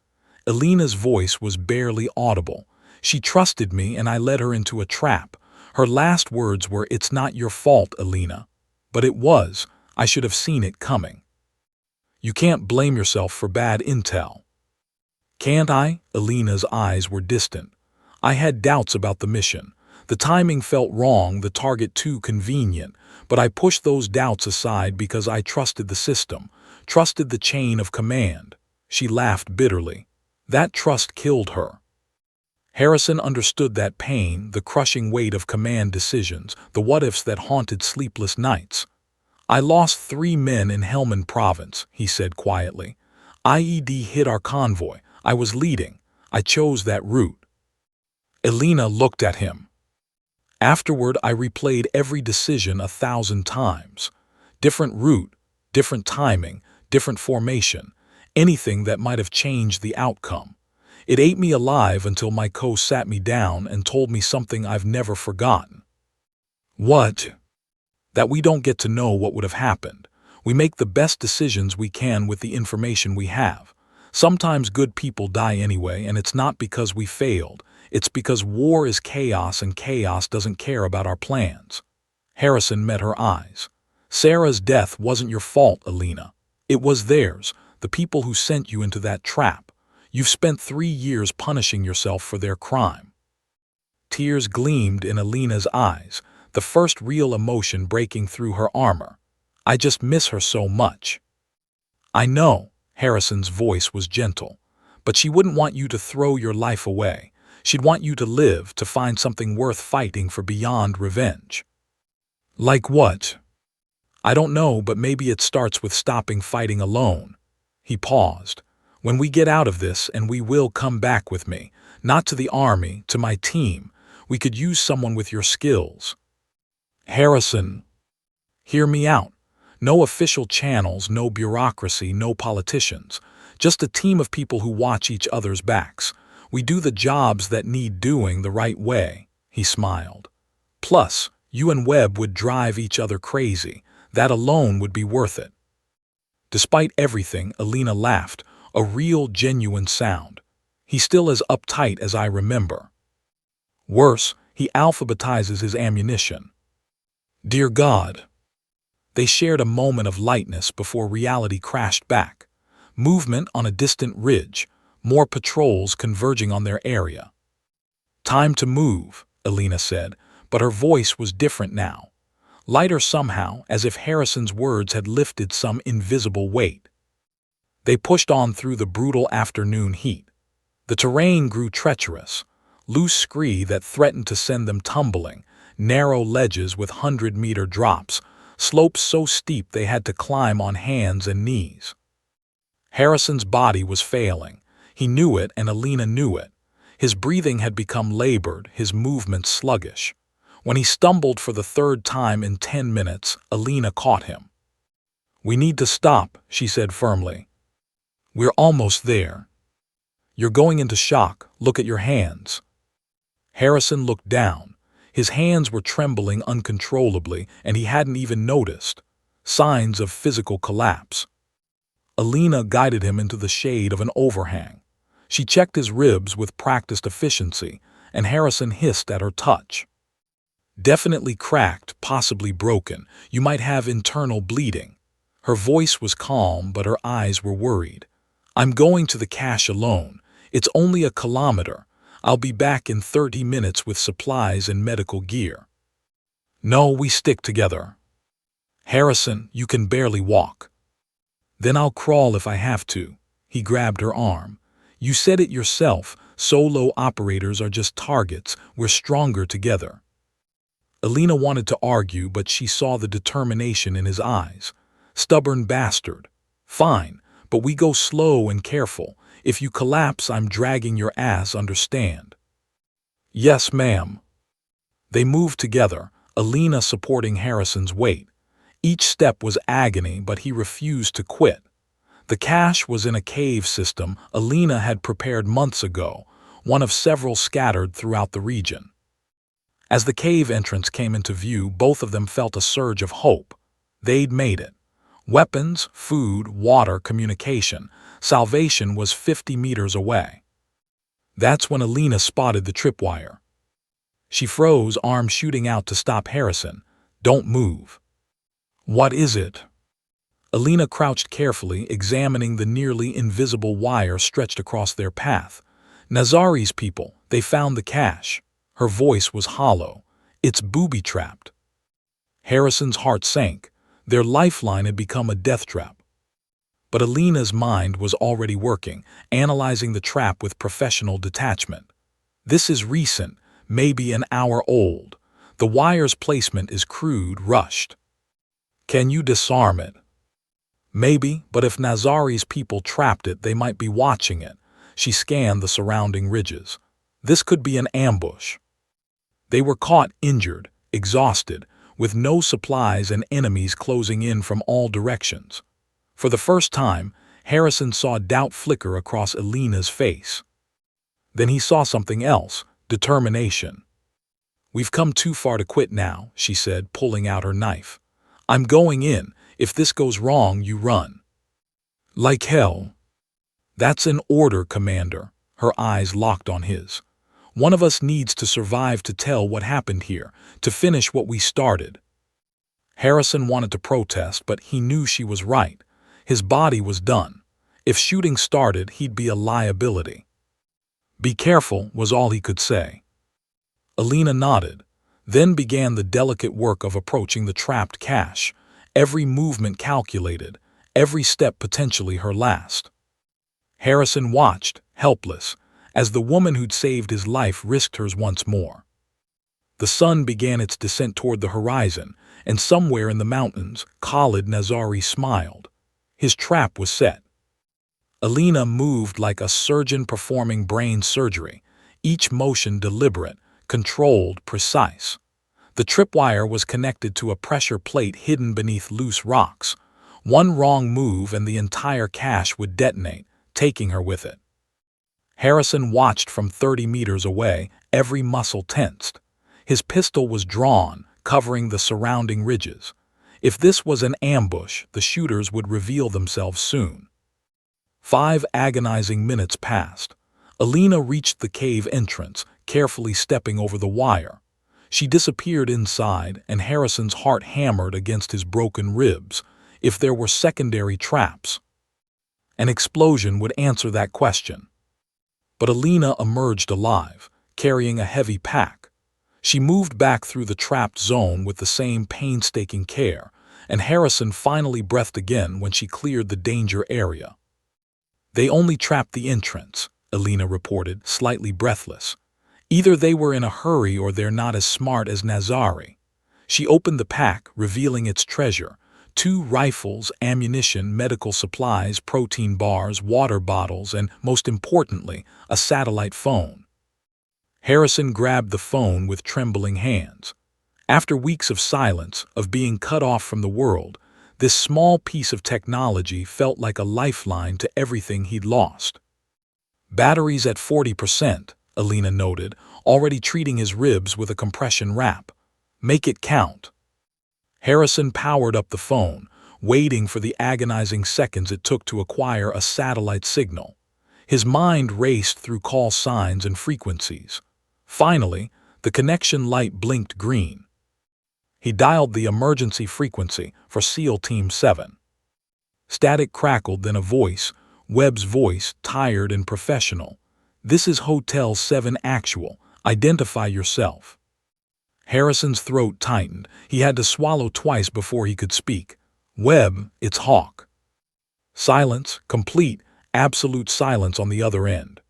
Elena's voice was barely audible. "She trusted me, and I led her into a trap." Her last words were, "It's not your fault, Elena." But it was. I should have seen it coming. "You can't blame yourself for bad intel." "Can't I?" Elena's eyes were distant. "I had doubts about the mission. The timing felt wrong, the target too convenient, but I pushed those doubts aside because I trusted the system, trusted the chain of command." She laughed bitterly. That trust killed her. Harrison understood that pain, the crushing weight of command decisions, the what-ifs that haunted sleepless nights. "I lost 3 men in Helmand Province," he said quietly. "IED hit our convoy. I was leading. I chose that route." Elena looked at him. "Afterward, I replayed every decision 1,000 times. Different route, different timing, different formation, anything that might have changed the outcome. It ate me alive until my coach sat me down and told me something I've never forgotten." "What?" "That we don't get to know what would have happened. We make the best decisions we can with the information we have. Sometimes good people die anyway, and it's not because we failed. It's because war is chaos, and chaos doesn't care about our plans." Harrison met her eyes. "Sarah's death wasn't your fault, Elena. It was theirs, the people who sent you into that trap. You've spent 3 years punishing yourself for their crime." Tears gleamed in Elena's eyes, the first real emotion breaking through her armor. "I just miss her so much." "I know," Harrison's voice was gentle, "but she wouldn't want you to throw your life away. She'd want you to live, to find something worth fighting for beyond revenge." "Like what?" "I don't know, but maybe it starts with stopping fighting alone." He paused. "When we get out of this, and we will, come back with me, not to the army, to my team. We could use someone with your skills." "Harrison, hear me out. No official channels, no bureaucracy, no politicians. Just a team of people who watch each other's backs. We do the jobs that need doing the right way, he smiled. Plus, you and Webb would drive each other crazy. That alone would be worth it. Despite everything, Alina laughed, a real, genuine sound. He's still as uptight as I remember. Worse, he alphabetizes his ammunition. Dear God. They shared a moment of lightness before reality crashed back. Movement on a distant ridge, more patrols converging on their area. Time to move, Alina said, but her voice was different now. Lighter somehow, as if Harrison's words had lifted some invisible weight. They pushed on through the brutal afternoon heat. The terrain grew treacherous, loose scree that threatened to send them tumbling, narrow ledges with 100-meter drops, slopes so steep they had to climb on hands and knees. Harrison's body was failing. He knew it, and Alina knew it. His breathing had become labored, his movements sluggish. When he stumbled for the third time in 10 minutes, Alina caught him. We need to stop, she said firmly. We're almost there. You're going into shock. Look at your hands. Harrison looked down. His hands were trembling uncontrollably, and he hadn't even noticed. Signs of physical collapse. Alina guided him into the shade of an overhang. She checked his ribs with practiced efficiency, and Harrison hissed at her touch. Definitely cracked, possibly broken. You might have internal bleeding. Her voice was calm, but her eyes were worried. I'm going to the cache alone. It's only a kilometer. I'll be back in 30 minutes with supplies and medical gear. No, we stick together. Harrison, you can barely walk. Then I'll crawl if I have to. He grabbed her arm. You said it yourself, solo operators are just targets. We're stronger together. Alina wanted to argue, but she saw the determination in his eyes. Stubborn bastard. Fine, but we go slow and careful. If you collapse, I'm dragging your ass, understand? Yes, ma'am. They moved together, Alina supporting Harrison's weight. Each step was agony, but he refused to quit. The cache was in a cave system Alina had prepared months ago, one of several scattered throughout the region. As the cave entrance came into view, both of them felt a surge of hope. They'd made it. Weapons, food, water, communication. Salvation was 50 meters away. That's when Alina spotted the tripwire. She froze, arm shooting out to stop Harrison. Don't move. What is it? Alina crouched carefully, examining the nearly invisible wire stretched across their path. Nazari's people, they found the cache. Her voice was hollow. It's booby-trapped. Harrison's heart sank. Their lifeline had become a death trap. But Alina's mind was already working, analyzing the trap with professional detachment. This is recent, maybe an hour old. The wire's placement is crude, rushed. Can you disarm it? Maybe, but if Nazari's people trapped it, they might be watching it. She scanned the surrounding ridges. This could be an ambush. They were caught injured, exhausted, with no supplies and enemies closing in from all directions. For the first time, Harrison saw doubt flicker across Alina's face. Then he saw something else, determination. We've come too far to quit now, she said, pulling out her knife. I'm going in. If this goes wrong, you run. Like hell. That's an order, Commander. Her eyes locked on his. One of us needs to survive to tell what happened here, to finish what we started. Harrison wanted to protest, but he knew she was right. His body was done. If shooting started, he'd be a liability. Be careful, was all he could say. Alina nodded. Then began the delicate work of approaching the trapped cache, every movement calculated, every step potentially her last. Harrison watched, helpless, as the woman who'd saved his life risked hers once more. The sun began its descent toward the horizon, and somewhere in the mountains, Khalid Nazari smiled. His trap was set. Alina moved like a surgeon performing brain surgery, each motion deliberate, controlled, precise. The tripwire was connected to a pressure plate hidden beneath loose rocks. One wrong move and the entire cache would detonate, taking her with it. Harrison watched from 30 meters away, every muscle tensed. His pistol was drawn, covering the surrounding ridges. If this was an ambush, the shooters would reveal themselves soon. 5 agonizing minutes passed. Alina reached the cave entrance, carefully stepping over the wire. She disappeared inside, and Harrison's heart hammered against his broken ribs. If there were secondary traps, an explosion would answer that question. But Alina emerged alive, carrying a heavy pack. She moved back through the trapped zone with the same painstaking care, and Harrison finally breathed again when she cleared the danger area. "They only trapped the entrance," Alina reported, slightly breathless. "Either they were in a hurry or they're not as smart as Nazari." She opened the pack, revealing its treasure: 2 rifles, ammunition, medical supplies, protein bars, water bottles, and, most importantly, a satellite phone. Harrison grabbed the phone with trembling hands. After weeks of silence, of being cut off from the world, this small piece of technology felt like a lifeline to everything he'd lost. "Batteries at 40%, Alina noted, already treating his ribs with a compression wrap. "Make it count." Harrison powered up the phone, waiting for the agonizing seconds it took to acquire a satellite signal. His mind raced through call signs and frequencies. Finally, the connection light blinked green. He dialed the emergency frequency for SEAL Team 7. Static crackled, then a voice, Webb's voice, tired and professional. "This is Hotel 7 Actual. Identify yourself." Harrison's throat tightened. He had to swallow twice before he could speak. "Webb, it's Hawk." Silence, complete, absolute silence on the other end.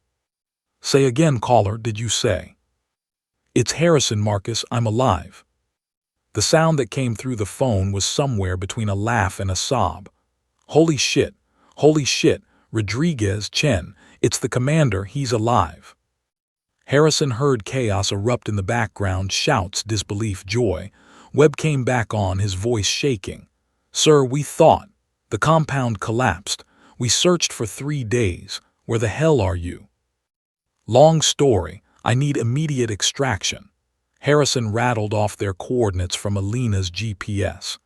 "Say again, caller, did you say?" "It's Harrison, Marcus, I'm alive." The sound that came through the phone was somewhere between a laugh and a sob. Holy shit, Rodriguez, Chen, it's the commander, he's alive." Harrison heard chaos erupt in the background, shouts, disbelief, joy. Webb came back on, his voice shaking. "Sir, we thought. The compound collapsed. We searched for 3 days. Where the hell are you?" "Long story. I need immediate extraction." Harrison rattled off their coordinates from Alina's GPS.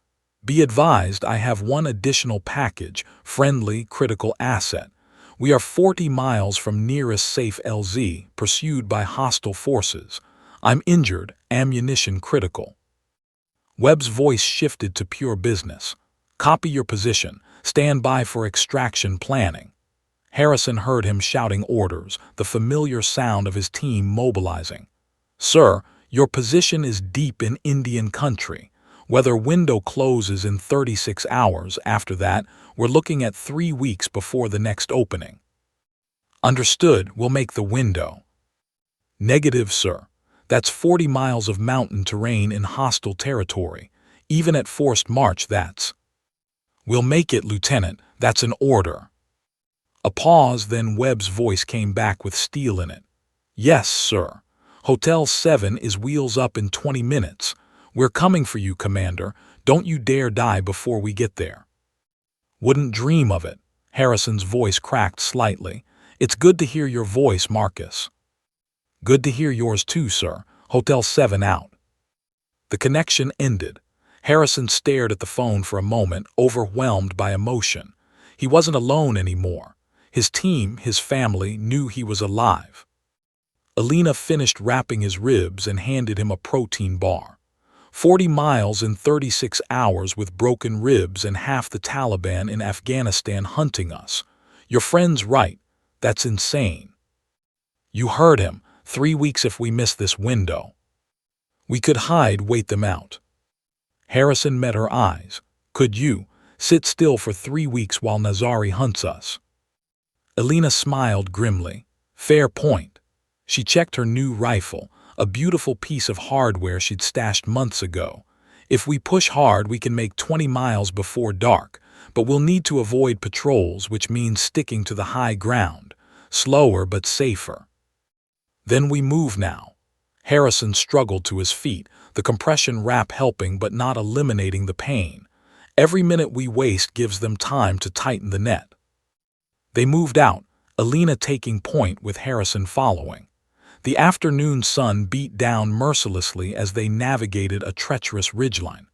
"Be advised, I have one additional package, friendly, critical asset. We are 40 miles from nearest safe LZ, pursued by hostile forces. I'm injured, ammunition critical." Webb's voice shifted to pure business. "Copy your position. Stand by for extraction planning." Harrison heard him shouting orders, the familiar sound of his team mobilizing. "Sir, your position is deep in Indian country. Weather window closes in 36 hours. After that, we're looking at 3 weeks before the next opening." "Understood, we'll make the window." "Negative, sir. That's 40 miles of mountain terrain in hostile territory. Even at forced march, that's—" "We'll make it, Lieutenant. That's an order." A pause, then Webb's voice came back with steel in it. "Yes, sir. Hotel 7 is wheels up in 20 minutes. We're coming for you, Commander. Don't you dare die before we get there." "Wouldn't dream of it." Harrison's voice cracked slightly. "It's good to hear your voice, Marcus." "Good to hear yours too, sir. Hotel 7 out." The connection ended. Harrison stared at the phone for a moment, overwhelmed by emotion. He wasn't alone anymore. His team, his family, knew he was alive. Alina finished wrapping his ribs and handed him a protein bar. 40 miles in 36 hours with broken ribs and half the Taliban in Afghanistan hunting us. Your friend's right. That's insane. You heard him. 3 weeks if we miss this window. We could hide, wait them out. Harrison met her eyes. Could you sit still for 3 weeks while Nazari hunts us? Alina smiled grimly. Fair point. She checked her new rifle, a beautiful piece of hardware she'd stashed months ago. If we push hard, we can make 20 miles before dark, but we'll need to avoid patrols, which means sticking to the high ground. Slower but safer. Then we move now. Harrison struggled to his feet, the compression wrap helping but not eliminating the pain. Every minute we waste gives them time to tighten the net. They moved out, Alina taking point with Harrison following. The afternoon sun beat down mercilessly as they navigated a treacherous ridgeline.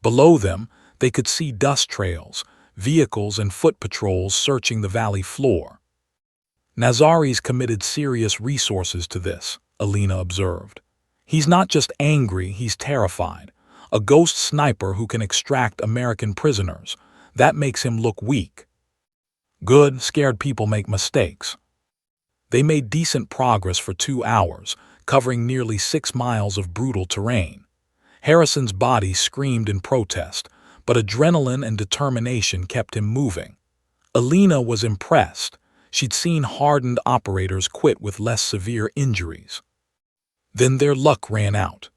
Below them, they could see dust trails, vehicles and foot patrols searching the valley floor. Nazari's committed serious resources to this, Alina observed. He's not just angry, he's terrified. A ghost sniper who can extract American prisoners. That makes him look weak. Good, scared people make mistakes. They made decent progress for 2 hours, covering nearly 6 miles of brutal terrain. Harrison's body screamed in protest, but adrenaline and determination kept him moving. Alina was impressed. She'd seen hardened operators quit with less severe injuries. Then their luck ran out.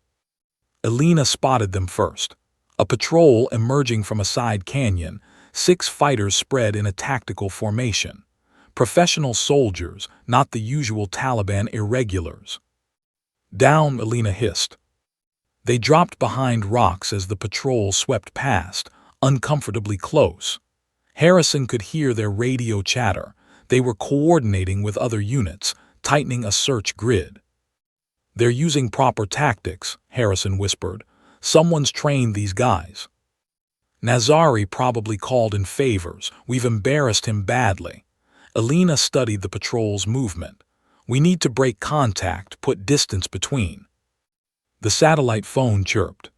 Alina spotted them first. A patrol emerging from a side canyon, 6 fighters spread in a tactical formation. Professional soldiers, not the usual Taliban irregulars. Down, Alina hissed. They dropped behind rocks as the patrol swept past, uncomfortably close. Harrison could hear their radio chatter. They were coordinating with other units, tightening a search grid. They're using proper tactics, Harrison whispered. Someone's trained these guys. Nazari probably called in favors. We've embarrassed him badly. Alina studied the patrol's movement. We need to break contact, put distance between. The satellite phone chirped.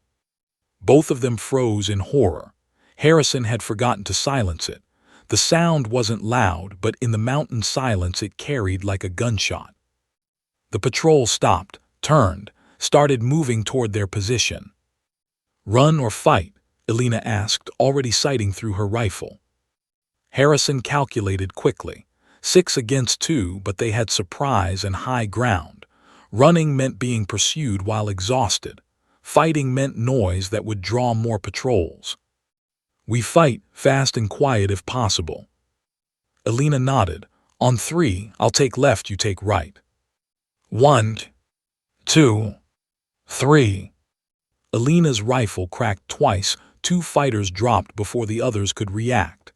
Both of them froze in horror. Harrison had forgotten to silence it. The sound wasn't loud, but in the mountain silence it carried like a gunshot. The patrol stopped, turned, started moving toward their position. Run or fight? Alina asked, already sighting through her rifle. Harrison calculated quickly. 6 against 2, but they had surprise and high ground. Running meant being pursued while exhausted. Fighting meant noise that would draw more patrols. We fight, fast and quiet if possible. Alina nodded. On 3, I'll take left, you take right. 1, 2, 3. Alina's rifle cracked twice. 2 fighters dropped before the others could react.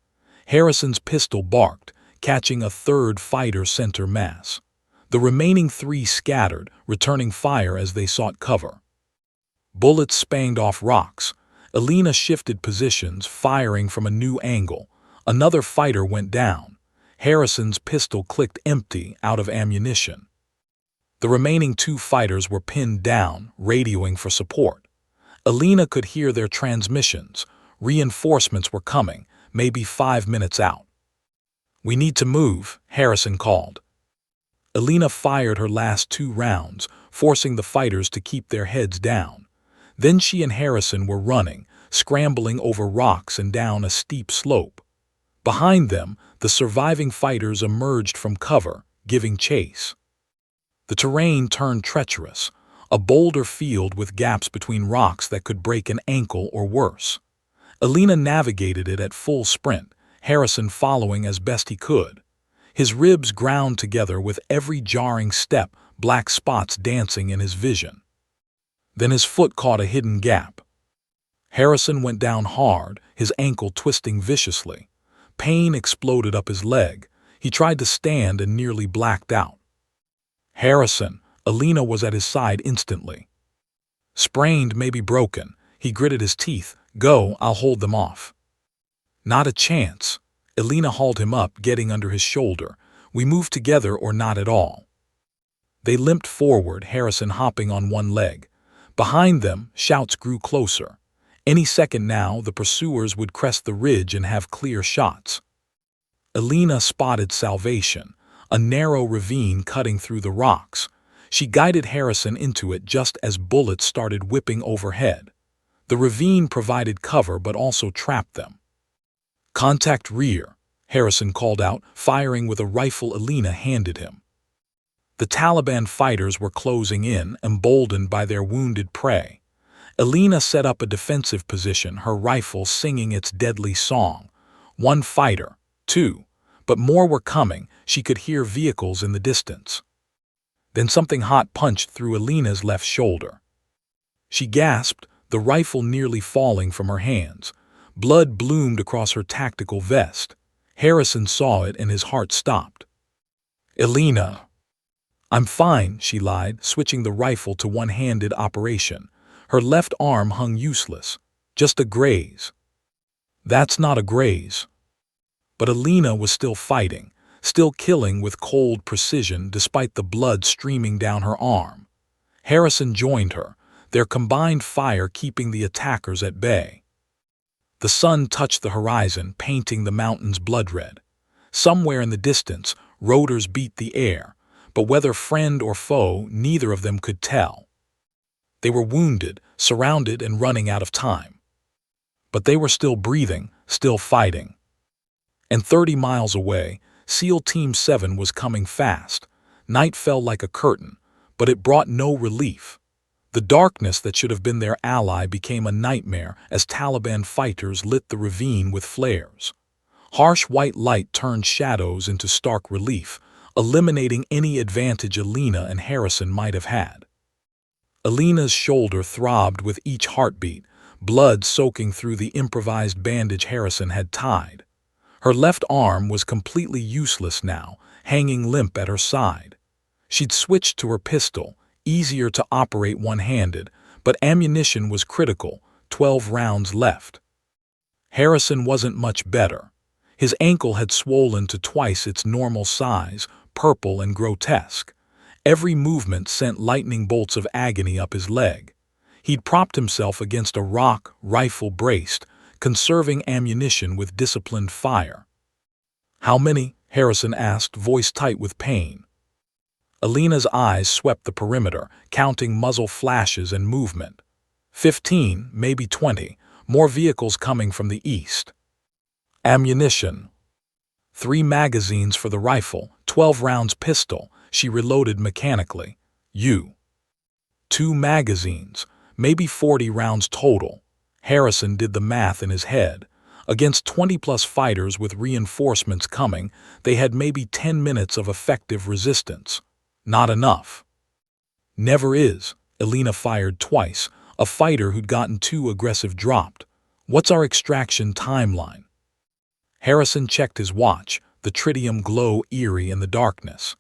Harrison's pistol barked, catching a 3rd fighter center mass. The remaining 3 scattered, returning fire as they sought cover. Bullets spanged off rocks. Alina shifted positions, firing from a new angle. Another fighter went down. Harrison's pistol clicked empty, out of ammunition. The remaining 2 fighters were pinned down, radioing for support. Alina could hear their transmissions. Reinforcements were coming, maybe 5 minutes out. We need to move, Harrison called. Alina fired her last 2 rounds, forcing the fighters to keep their heads down. Then she and Harrison were running, scrambling over rocks and down a steep slope. Behind them, the surviving fighters emerged from cover, giving chase. The terrain turned treacherous, a boulder field with gaps between rocks that could break an ankle or worse. Alina navigated it at full sprint, Harrison following as best he could. His ribs ground together with every jarring step, black spots dancing in his vision. Then his foot caught a hidden gap. Harrison went down hard, his ankle twisting viciously. Pain exploded up his leg. He tried to stand and nearly blacked out. Harrison, Alina was at his side instantly. Sprained, maybe broken. He gritted his teeth. Go, I'll hold them off. Not a chance. Alina hauled him up, getting under his shoulder. We move together or not at all. They limped forward, Harrison hopping on one leg. Behind them, shouts grew closer. Any second now, the pursuers would crest the ridge and have clear shots. Alina spotted salvation, a narrow ravine cutting through the rocks. She guided Harrison into it just as bullets started whipping overhead. The ravine provided cover but also trapped them. Contact rear, Harrison called out, firing with a rifle Alina handed him. The Taliban fighters were closing in, emboldened by their wounded prey. Alina set up a defensive position, her rifle singing its deadly song. 1 fighter, 2, but more were coming. She could hear vehicles in the distance. Then something hot punched through Alina's left shoulder. She gasped, the rifle nearly falling from her hands. Blood bloomed across her tactical vest. Harrison saw it and his heart stopped. Elena. I'm fine, she lied, switching the rifle to one-handed operation. Her left arm hung useless. Just a graze. That's not a graze. But Elena was still fighting, still killing with cold precision despite the blood streaming down her arm. Harrison joined her, their combined fire keeping the attackers at bay. The sun touched the horizon, painting the mountains blood-red. Somewhere in the distance, rotors beat the air, but whether friend or foe, neither of them could tell. They were wounded, surrounded, and running out of time. But they were still breathing, still fighting. And 30 miles away, SEAL Team 7 was coming fast. Night fell like a curtain, but it brought no relief. The darkness that should have been their ally became a nightmare as Taliban fighters lit the ravine with flares. Harsh white light turned shadows into stark relief, eliminating any advantage Elena and Harrison might have had. Elena's shoulder throbbed with each heartbeat, blood soaking through the improvised bandage Harrison had tied. Her left arm was completely useless now, hanging limp at her side. She'd switched to her pistol, easier to operate one-handed, but ammunition was critical, 12 rounds left. Harrison wasn't much better. His ankle had swollen to twice its normal size, purple and grotesque. Every movement sent lightning bolts of agony up his leg. He'd propped himself against a rock, rifle braced, conserving ammunition with disciplined fire. "How many?" Harrison asked, voice tight with pain. Elena's eyes swept the perimeter, counting muzzle flashes and movement. 15, maybe 20, more vehicles coming from the east. Ammunition. 3 magazines for the rifle, 12 rounds pistol, she reloaded mechanically. 2 magazines, maybe 40 rounds total. Harrison did the math in his head. Against 20-plus fighters with reinforcements coming, they had maybe 10 minutes of effective resistance. Not enough. Never is. Elena fired twice. A fighter who'd gotten too aggressive dropped. What's our extraction timeline? Harrison checked his watch, the tritium glow eerie in the darkness.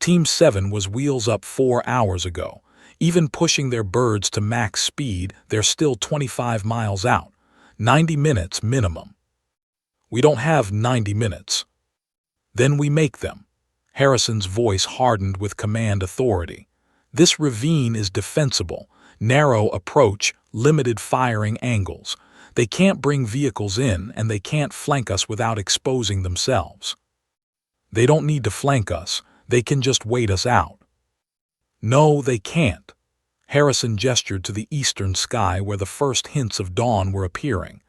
Team 7 was wheels up 4 hours ago. Even pushing their birds to max speed, they're still 25 miles out. 90 minutes minimum. We don't have 90 minutes. Then we make them. Harrison's voice hardened with command authority. This ravine is defensible. Narrow approach, limited firing angles. They can't bring vehicles in, and they can't flank us without exposing themselves. They don't need to flank us. They can just wait us out. No, they can't. Harrison gestured to the eastern sky where the first hints of dawn were appearing.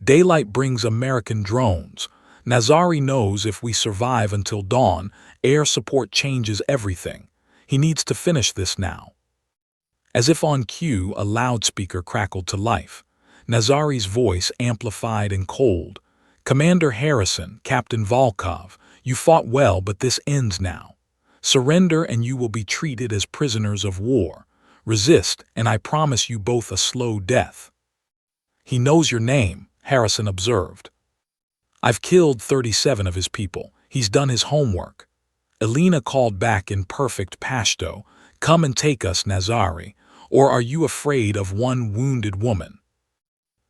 Daylight brings American drones. Nazari knows if we survive until dawn, air support changes everything. He needs to finish this now. As if on cue, a loudspeaker crackled to life. Nazari's voice amplified and cold. "Commander Harrison, Captain Volkov, you fought well, but this ends now. Surrender and you will be treated as prisoners of war. Resist, and I promise you both a slow death." "He knows your name," Harrison observed. "I've killed 37 of his people. He's done his homework." Elena called back in perfect Pashto, "Come and take us, Nazari, or are you afraid of one wounded woman?"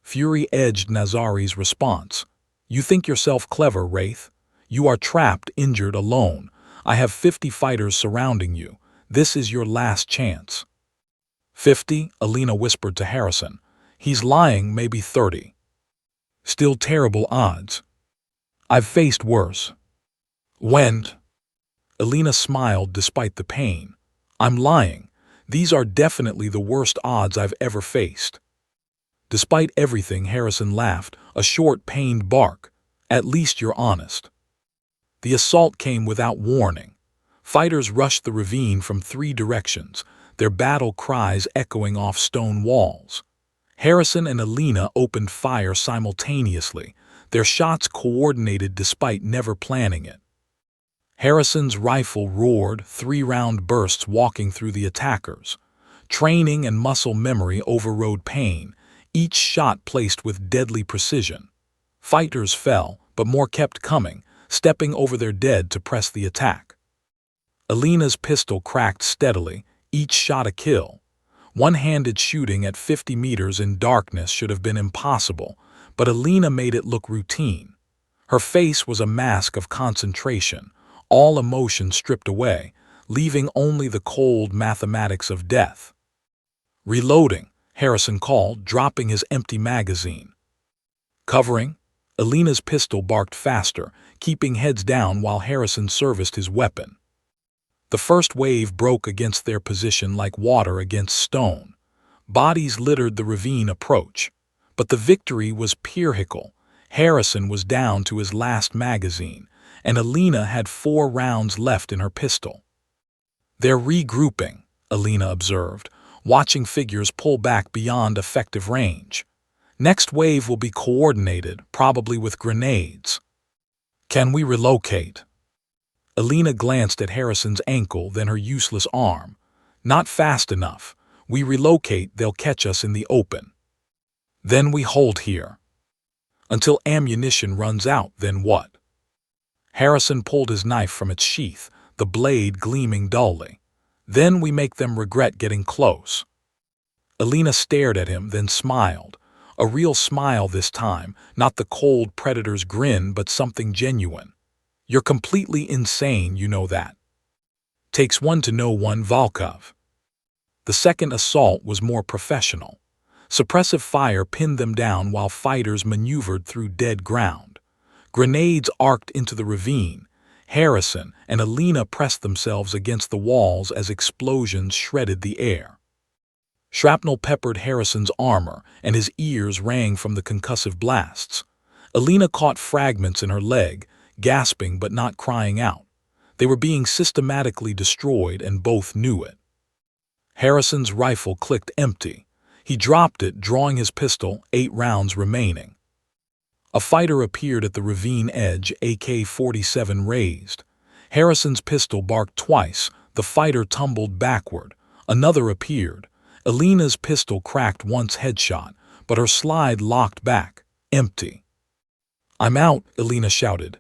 Fury edged Nazari's response. "You think yourself clever, Wraith? You are trapped, injured, alone. I have 50 fighters surrounding you. This is your last chance." 50, Elena whispered to Harrison. "He's lying, maybe 30. Still terrible odds. I've faced worse." "When?" Elena smiled despite the pain. "I'm lying. These are definitely the worst odds I've ever faced." Despite everything, Harrison laughed, a short, pained bark. "At least you're honest." The assault came without warning. Fighters rushed the ravine from 3 directions, their battle cries echoing off stone walls. Harrison and Elena opened fire simultaneously, their shots coordinated despite never planning it. Harrison's rifle roared, 3-round bursts walking through the attackers. Training and muscle memory overrode pain, each shot placed with deadly precision. Fighters fell, but more kept coming, stepping over their dead to press the attack. Alina's pistol cracked steadily, each shot a kill. One-handed shooting at 50 meters in darkness should have been impossible, but Alina made it look routine. Her face was a mask of concentration, all emotion stripped away, leaving only the cold mathematics of death. "Reloading," Harrison called, dropping his empty magazine. "Covering?" Alina's pistol barked faster, keeping heads down while Harrison serviced his weapon. The first wave broke against their position like water against stone. Bodies littered the ravine approach. But the victory was Pyrrhical. Harrison was down to his last magazine, and Alina had 4 rounds left in her pistol. "They're regrouping," Alina observed, watching figures pull back beyond effective range. "Next wave will be coordinated, probably with grenades." "Can we relocate?" Alina glanced at Harrison's ankle, then her useless arm. "Not fast enough. We relocate, they'll catch us in the open. Then we hold here. Until ammunition runs out, then what?" Harrison pulled his knife from its sheath, the blade gleaming dully. "Then we make them regret getting close." Alina stared at him, then smiled. A real smile this time, not the cold predator's grin, but something genuine. "You're completely insane, you know that. Takes one to know one, Volkov." The second assault was more professional. Suppressive fire pinned them down while fighters maneuvered through dead ground. Grenades arced into the ravine. Harrison and Alina pressed themselves against the walls as explosions shredded the air. Shrapnel peppered Harrison's armor, and his ears rang from the concussive blasts. Alina caught fragments in her leg, gasping but not crying out. They were being systematically destroyed, and both knew it. Harrison's rifle clicked empty. He dropped it, drawing his pistol, 8 rounds remaining. A fighter appeared at the ravine edge, AK-47 raised. Harrison's pistol barked twice. The fighter tumbled backward. Another appeared. Alina's pistol cracked once headshot, but her slide locked back, empty. "I'm out," Alina shouted.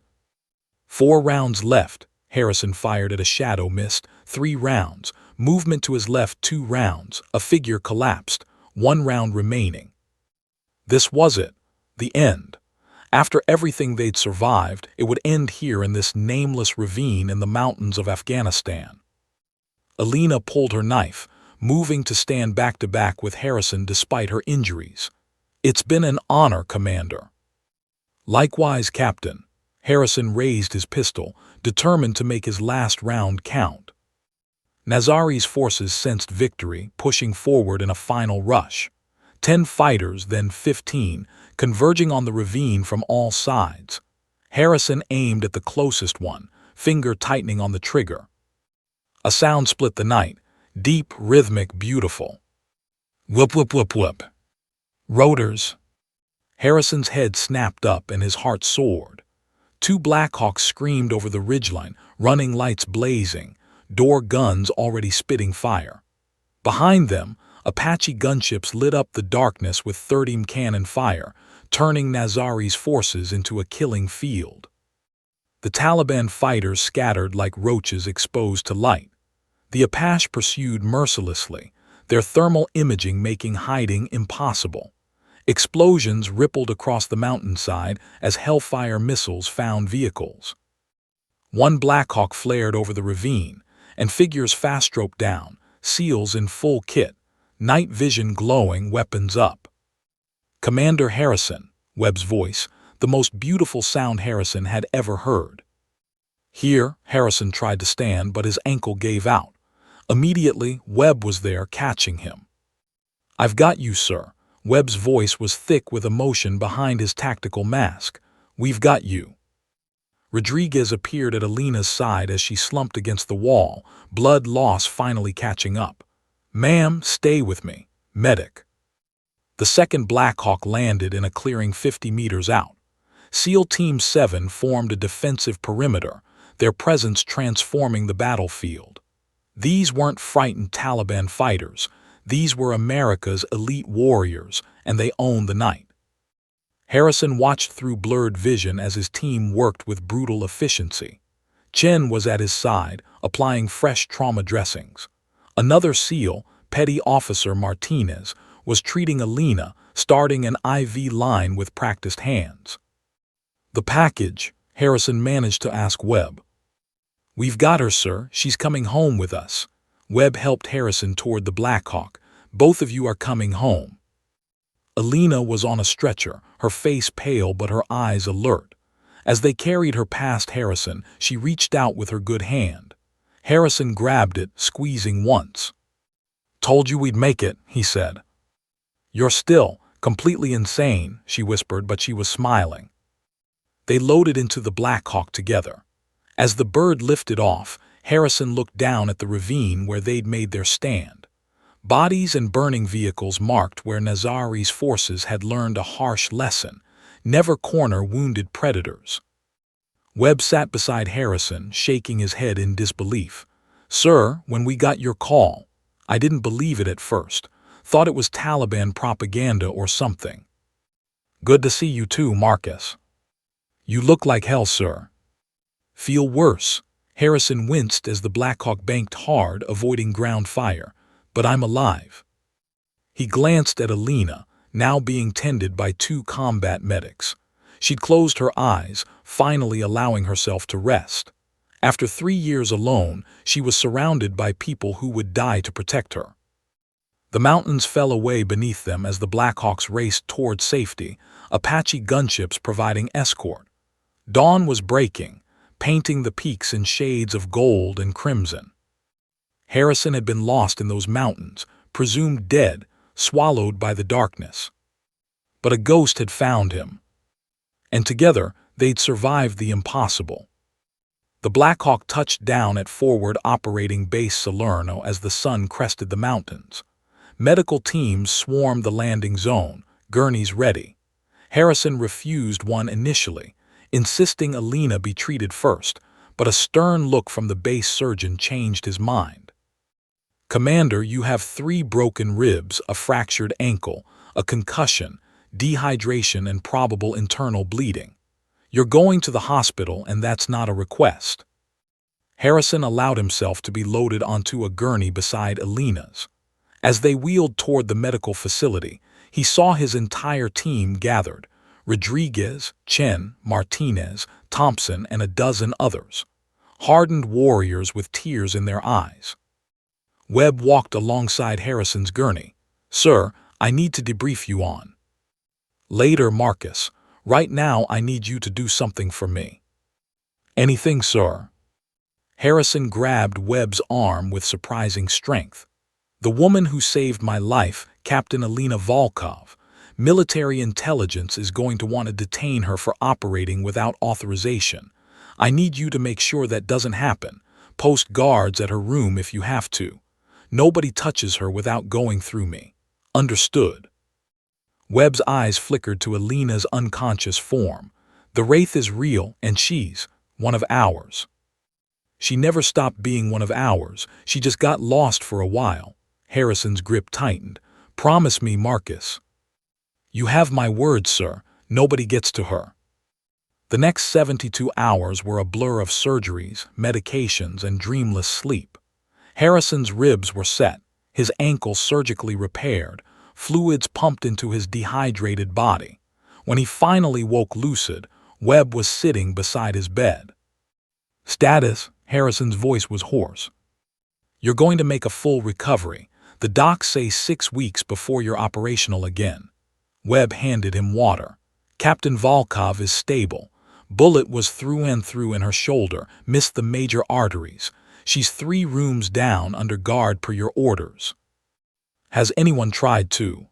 4 rounds left. Harrison fired at a shadow, missed. 3 rounds. Movement to his left, 2 rounds. A figure collapsed. 1 round remaining. This was it. The end. After everything they'd survived, it would end here in this nameless ravine in the mountains of Afghanistan. Alina pulled her knife, moving to stand back-to-back with Harrison despite her injuries. "It's been an honor, Commander." "Likewise, Captain." Harrison raised his pistol, determined to make his last round count. Nazari's forces sensed victory, pushing forward in a final rush. 10 fighters, then 15, converging on the ravine from all sides. Harrison aimed at the closest one, finger tightening on the trigger. A sound split the night, deep, rhythmic, beautiful. Whoop, whoop, whoop, whoop. "Rotors." Harrison's head snapped up and his heart soared. 2 Blackhawks screamed over the ridgeline, running lights blazing, door guns already spitting fire. Behind them, Apache gunships lit up the darkness with 30 cannon fire, turning Nazari's forces into a killing field. The Taliban fighters scattered like roaches exposed to light. The Apache pursued mercilessly, their thermal imaging making hiding impossible. Explosions rippled across the mountainside as Hellfire missiles found vehicles. 1 Blackhawk flared over the ravine, and figures fast-roped down, SEALs in full kit, night vision glowing, weapons up. "Commander Harrison," Webb's voice, the most beautiful sound Harrison had ever heard. Here, Harrison tried to stand, but his ankle gave out. Immediately, Webb was there, catching him. "I've got you, sir." Webb's voice was thick with emotion behind his tactical mask. "We've got you." Rodriguez appeared at Alina's side as she slumped against the wall, blood loss finally catching up. "Ma'am, stay with me. Medic." The second Blackhawk landed in a clearing 50 meters out. SEAL Team 7 formed a defensive perimeter, their presence transforming the battlefield. These weren't frightened Taliban fighters. These were America's elite warriors, and they owned the night. Harrison watched through blurred vision as his team worked with brutal efficiency. Chen was at his side, applying fresh trauma dressings. Another SEAL, Petty Officer Martinez, was treating Alina, starting an IV line with practiced hands. "The package," Harrison managed to ask Webb. "We've got her, sir. She's coming home with us." Webb helped Harrison toward the Blackhawk. "Both of you are coming home." Alina was on a stretcher, her face pale but her eyes alert. As they carried her past Harrison, she reached out with her good hand. Harrison grabbed it, squeezing once. "Told you we'd make it," he said. "You're still completely insane," she whispered, but she was smiling. They loaded into the Blackhawk together. As the bird lifted off, Harrison looked down at the ravine where they'd made their stand. Bodies and burning vehicles marked where Nazari's forces had learned a harsh lesson: never corner wounded predators. Webb sat beside Harrison, shaking his head in disbelief. "Sir, when we got your call, I didn't believe it at first. Thought it was Taliban propaganda or something." "Good to see you too, Marcus." "You look like hell, sir." "Feel worse." Harrison winced as the Blackhawk banked hard, avoiding ground fire. "But I'm alive." He glanced at Alina, now being tended by 2 combat medics. She'd closed her eyes, finally allowing herself to rest. After 3 years alone, she was surrounded by people who would die to protect her. The mountains fell away beneath them as the Blackhawks raced toward safety, Apache gunships providing escort. Dawn was breaking, painting the peaks in shades of gold and crimson. Harrison had been lost in those mountains, presumed dead, swallowed by the darkness. But a ghost had found him. And together, they'd survived the impossible. The Blackhawk touched down at Forward Operating Base Salerno as the sun crested the mountains. Medical teams swarmed the landing zone, gurneys ready. Harrison refused one initially, insisting Alina be treated first, but a stern look from the base surgeon changed his mind. "Commander, you have 3 broken ribs, a fractured ankle, a concussion, dehydration, and probable internal bleeding. You're going to the hospital, and that's not a request." Harrison allowed himself to be loaded onto a gurney beside Alina's. As they wheeled toward the medical facility, he saw his entire team gathered: Rodriguez, Chen, Martinez, Thompson, and a dozen others. Hardened warriors with tears in their eyes. Webb walked alongside Harrison's gurney. "Sir, I need to debrief you on." "Later, Marcus. Right now I need you to do something for me." "Anything, sir." Harrison grabbed Webb's arm with surprising strength. "The woman who saved my life, Captain Alina Volkov. Military intelligence is going to want to detain her for operating without authorization. I need you to make sure that doesn't happen. Post guards at her room if you have to. Nobody touches her without going through me. Understood?" Webb's eyes flickered to Alina's unconscious form. "The Wraith is real, and she's one of ours." "She never stopped being one of ours. She just got lost for a while." Harrison's grip tightened. "Promise me, Marcus." "You have my word, sir. Nobody gets to her." The next 72 hours were a blur of surgeries, medications, and dreamless sleep. Harrison's ribs were set, his ankle surgically repaired, fluids pumped into his dehydrated body. When he finally woke lucid, Webb was sitting beside his bed. "Status?" Harrison's voice was hoarse. "You're going to make a full recovery. The docs say 6 weeks before you're operational again." Webb handed him water. "Captain Volkov is stable. Bullet was through and through in her shoulder, missed the major arteries. She's 3 rooms down under guard per your orders." "Has anyone tried to?"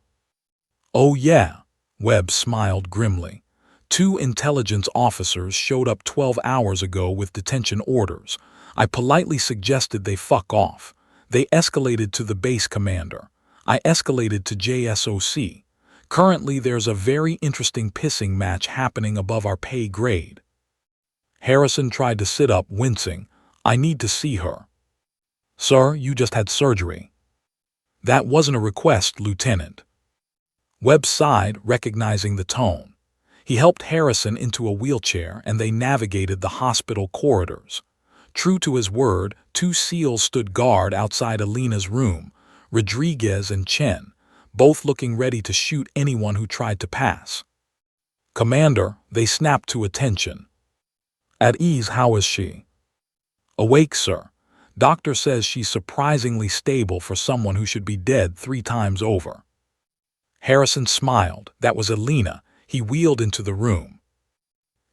"Oh yeah." Webb smiled grimly. 2 intelligence officers showed up 12 hours ago with detention orders. I politely suggested they fuck off. They escalated to the base commander. I escalated to JSOC. Currently there's a very interesting pissing match happening above our pay grade." Harrison tried to sit up, wincing. "I need to see her." "Sir, you just had surgery." "That wasn't a request, Lieutenant." Webb sighed, recognizing the tone. He helped Harrison into a wheelchair and they navigated the hospital corridors. True to his word, 2 SEALs stood guard outside Alina's room, Rodriguez and Chen, both looking ready to shoot anyone who tried to pass. "Commander," they snapped to attention. "At ease, how is she?" "Awake, sir. Doctor says she's surprisingly stable for someone who should be dead 3 times over." Harrison smiled. That was Alina. He wheeled into the room.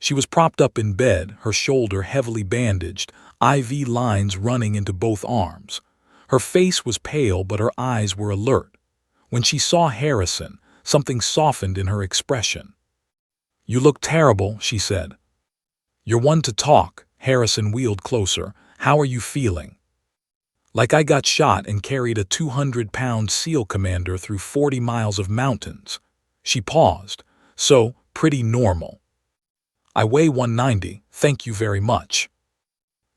She was propped up in bed, her shoulder heavily bandaged, IV lines running into both arms. Her face was pale, but her eyes were alert. When she saw Harrison, something softened in her expression. "You look terrible," she said. "You're one to talk." Harrison wheeled closer. "How are you feeling?" "Like I got shot and carried a 200-pound SEAL commander through 40 miles of mountains." She paused. "So, pretty normal." "I weigh 190, thank you very much."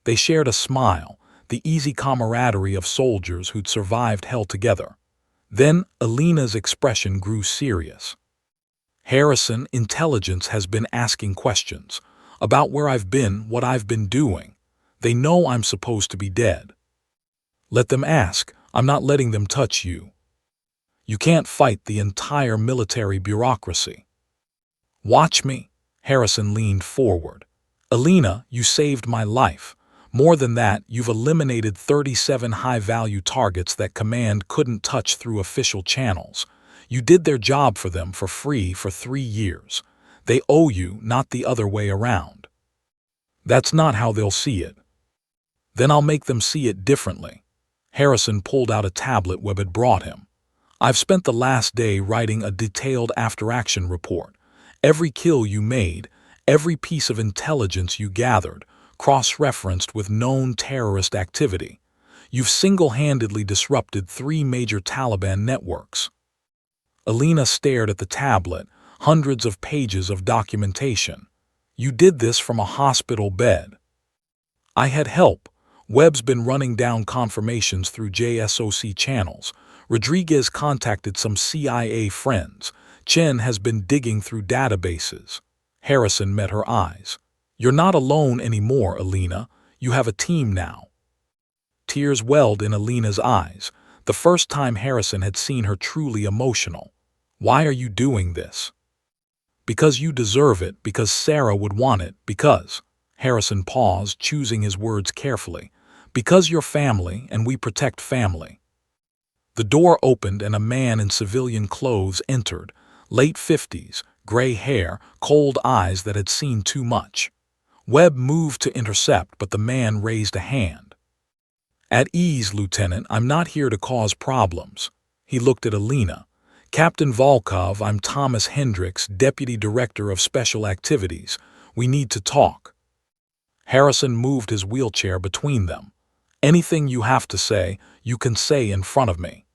They shared a smile, the easy camaraderie of soldiers who'd survived hell together. Then Alina's expression grew serious. "Harrison, intelligence has been asking questions about where I've been, what I've been doing. They know I'm supposed to be dead." "Let them ask. I'm not letting them touch you. You can't fight the entire military bureaucracy." "Watch me." Harrison leaned forward. "Alina, you saved my life. More than that, you've eliminated 37 high-value targets that Command couldn't touch through official channels. You did their job for them for free for 3 years. They owe you, not the other way around." "That's not how they'll see it." "Then I'll make them see it differently." Harrison pulled out a tablet Webb had brought him. "I've spent the last day writing a detailed after-action report. Every kill you made, every piece of intelligence you gathered, cross-referenced with known terrorist activity. You've single-handedly disrupted 3 major Taliban networks." Alina stared at the tablet, hundreds of pages of documentation. "You did this from a hospital bed." "I had help. Webb's been running down confirmations through JSOC channels. Rodriguez contacted some CIA friends. Chen has been digging through databases." Harrison met her eyes. "You're not alone anymore, Alina. You have a team now." Tears welled in Alina's eyes, the first time Harrison had seen her truly emotional. "Why are you doing this?" "Because you deserve it, because Sarah would want it, because—" Harrison paused, choosing his words carefully. "Because you're family, and we protect family." The door opened and a man in civilian clothes entered, late 50s, gray hair, cold eyes that had seen too much. Webb moved to intercept, but the man raised a hand. "At ease, Lieutenant, I'm not here to cause problems." He looked at Alina. "Captain Volkov, I'm Thomas Hendricks, Deputy Director of Special Activities. We need to talk." Harrison moved his wheelchair between them. "Anything you have to say, you can say in front of me."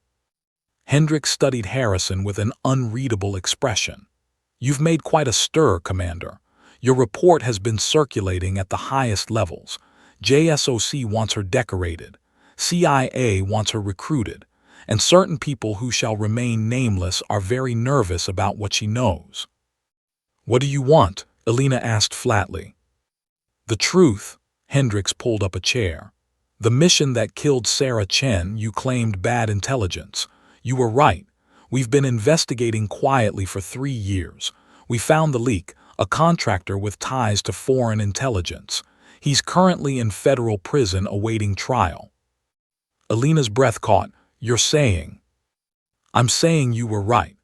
Hendricks studied Harrison with an unreadable expression. "You've made quite a stir, Commander. Your report has been circulating at the highest levels. JSOC wants her decorated. CIA wants her recruited. And certain people who shall remain nameless are very nervous about what she knows." "What do you want?" Alina asked flatly. "The truth." Hendricks pulled up a chair. "The mission that killed Sarah Chen, you claimed bad intelligence. You were right. We've been investigating quietly for 3 years. We found the leak, a contractor with ties to foreign intelligence. He's currently in federal prison awaiting trial." Alina's breath caught. "You're saying—" "I'm saying you were right.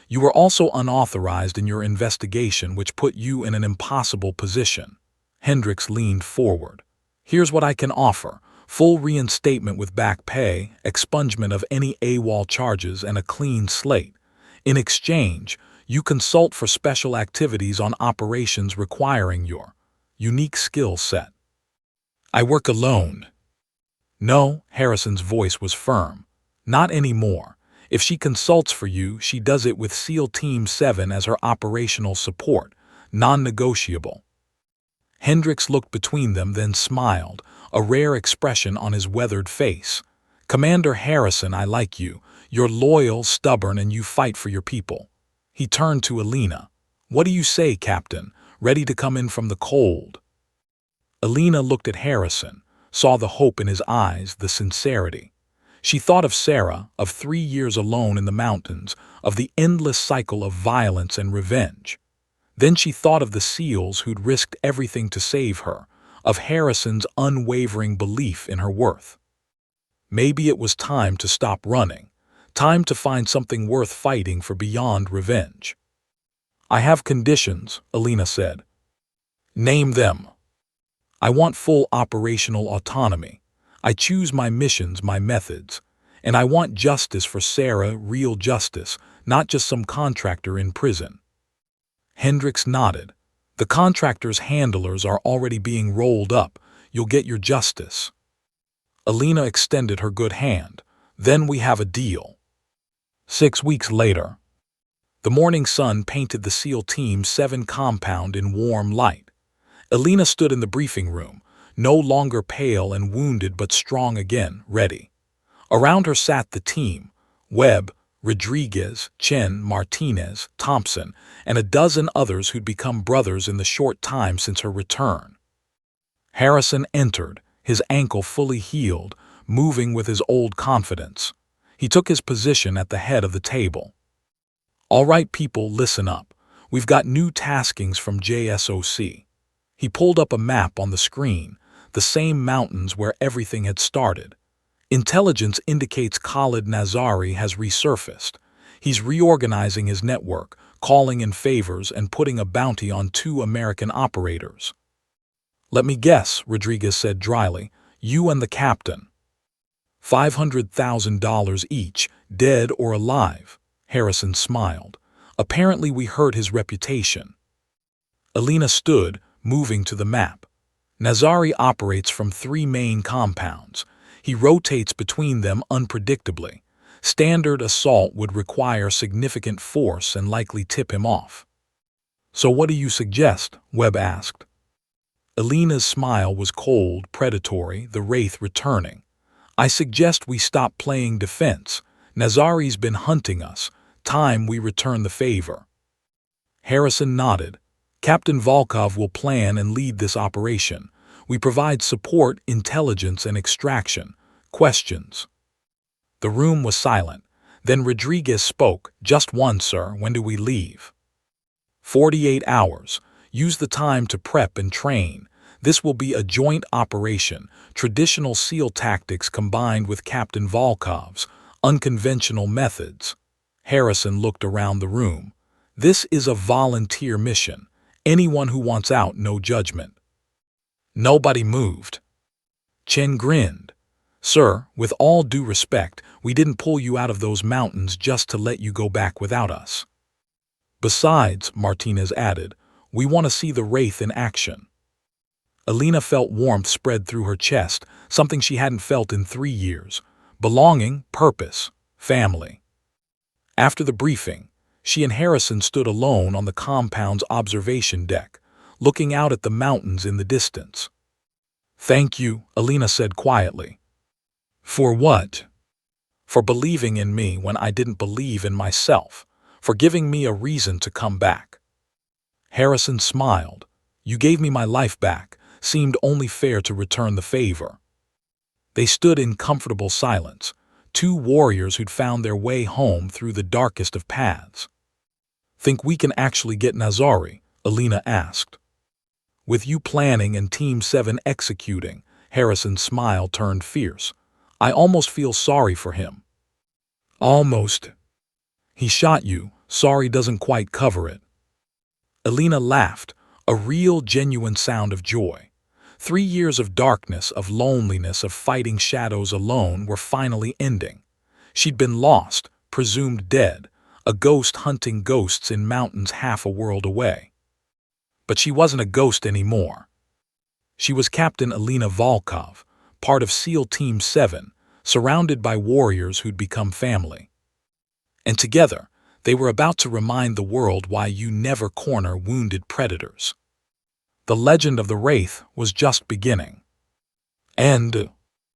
You were also unauthorized in your investigation, which put you in an impossible position." Hendricks leaned forward. "Here's what I can offer. Full reinstatement with back pay, expungement of any AWOL charges, and a clean slate. In exchange, you consult for special activities on operations requiring your unique skill set." "I work alone." "No," Harrison's voice was firm. "Not anymore. If she consults for you, she does it with SEAL Team 7 as her operational support, non-negotiable." Hendricks looked between them, then smiled, a rare expression on his weathered face. "Commander Harrison, I like you. You're loyal, stubborn, and you fight for your people." He turned to Alina. "What do you say, Captain? Ready to come in from the cold?" Alina looked at Harrison. saw the hope in his eyes, the sincerity. She thought of Sarah, of 3 years alone in the mountains, of the endless cycle of violence and revenge. Then she thought of the SEALs who'd risked everything to save her, of Harrison's unwavering belief in her worth. Maybe it was time to stop running, time to find something worth fighting for beyond revenge. "I have conditions," Alina said. "Name them." "I want full operational autonomy. I choose my missions, my methods. And I want justice for Sarah, real justice, not just some contractor in prison." Hendricks nodded. "The contractor's handlers are already being rolled up. You'll get your justice." Alina extended her good hand. "Then we have a deal." 6 weeks later. The morning sun painted the SEAL Team 7 compound in warm light. Alina stood in the briefing room, no longer pale and wounded but strong again, ready. Around her sat the team: Webb, Rodriguez, Chen, Martinez, Thompson, and a dozen others who'd become brothers in the short time since her return. Harrison entered, his ankle fully healed, moving with his old confidence. He took his position at the head of the table. "All right, people, listen up. We've got new taskings from JSOC." He pulled up a map on the screen, the same mountains where everything had started. "Intelligence indicates Khalid Nazari has resurfaced. He's reorganizing his network, calling in favors and putting a bounty on 2 American operators." "Let me guess," Rodriguez said dryly. "You and the captain." $500,000 each, dead or alive. Harrison smiled. "Apparently we hurt his reputation." Alina stood, moving to the map. "Nazari operates from 3 main compounds. He rotates between them unpredictably. Standard assault would require significant force and likely tip him off." "So what do you suggest?" Webb asked. Alina's smile was cold, predatory, the wraith returning. "I suggest we stop playing defense. Nazari's been hunting us. Time we return the favor." Harrison nodded. "Captain Volkov will plan and lead this operation. We provide support, intelligence, and extraction. Questions?" The room was silent. Then Rodriguez spoke. "Just one, sir. When do we leave?" 48 hours. Use the time to prep and train. This will be a joint operation, traditional SEAL tactics combined with Captain Volkov's unconventional methods. Harrison looked around the room. "This is a volunteer mission. Anyone who wants out, no judgment." Nobody moved. Chen grinned. "Sir, with all due respect, we didn't pull you out of those mountains just to let you go back without us. Besides," Martinez added, "we want to see the wraith in action." Alina felt warmth spread through her chest, something she hadn't felt in 3 years. Belonging, purpose, family. After the briefing, she and Harrison stood alone on the compound's observation deck, looking out at the mountains in the distance. "Thank you," Alina said quietly. "For what?" "For believing in me when I didn't believe in myself, for giving me a reason to come back." Harrison smiled. "You gave me my life back. Seemed only fair to return the favor." They stood in comfortable silence, 2 warriors who'd found their way home through the darkest of paths. "Think we can actually get Nazari?" Alina asked. "With you planning and Team 7 executing," Harrison's smile turned fierce. "I almost feel sorry for him." "Almost. He shot you. Sorry doesn't quite cover it." Alina laughed, a real, genuine sound of joy. 3 years of darkness, of loneliness, of fighting shadows alone were finally ending. She'd been lost, presumed dead, a ghost hunting ghosts in mountains half a world away. But she wasn't a ghost anymore. She was Captain Alina Volkov, part of SEAL Team 7, surrounded by warriors who'd become family. And together, they were about to remind the world why you never corner wounded predators. The legend of the Wraith was just beginning. And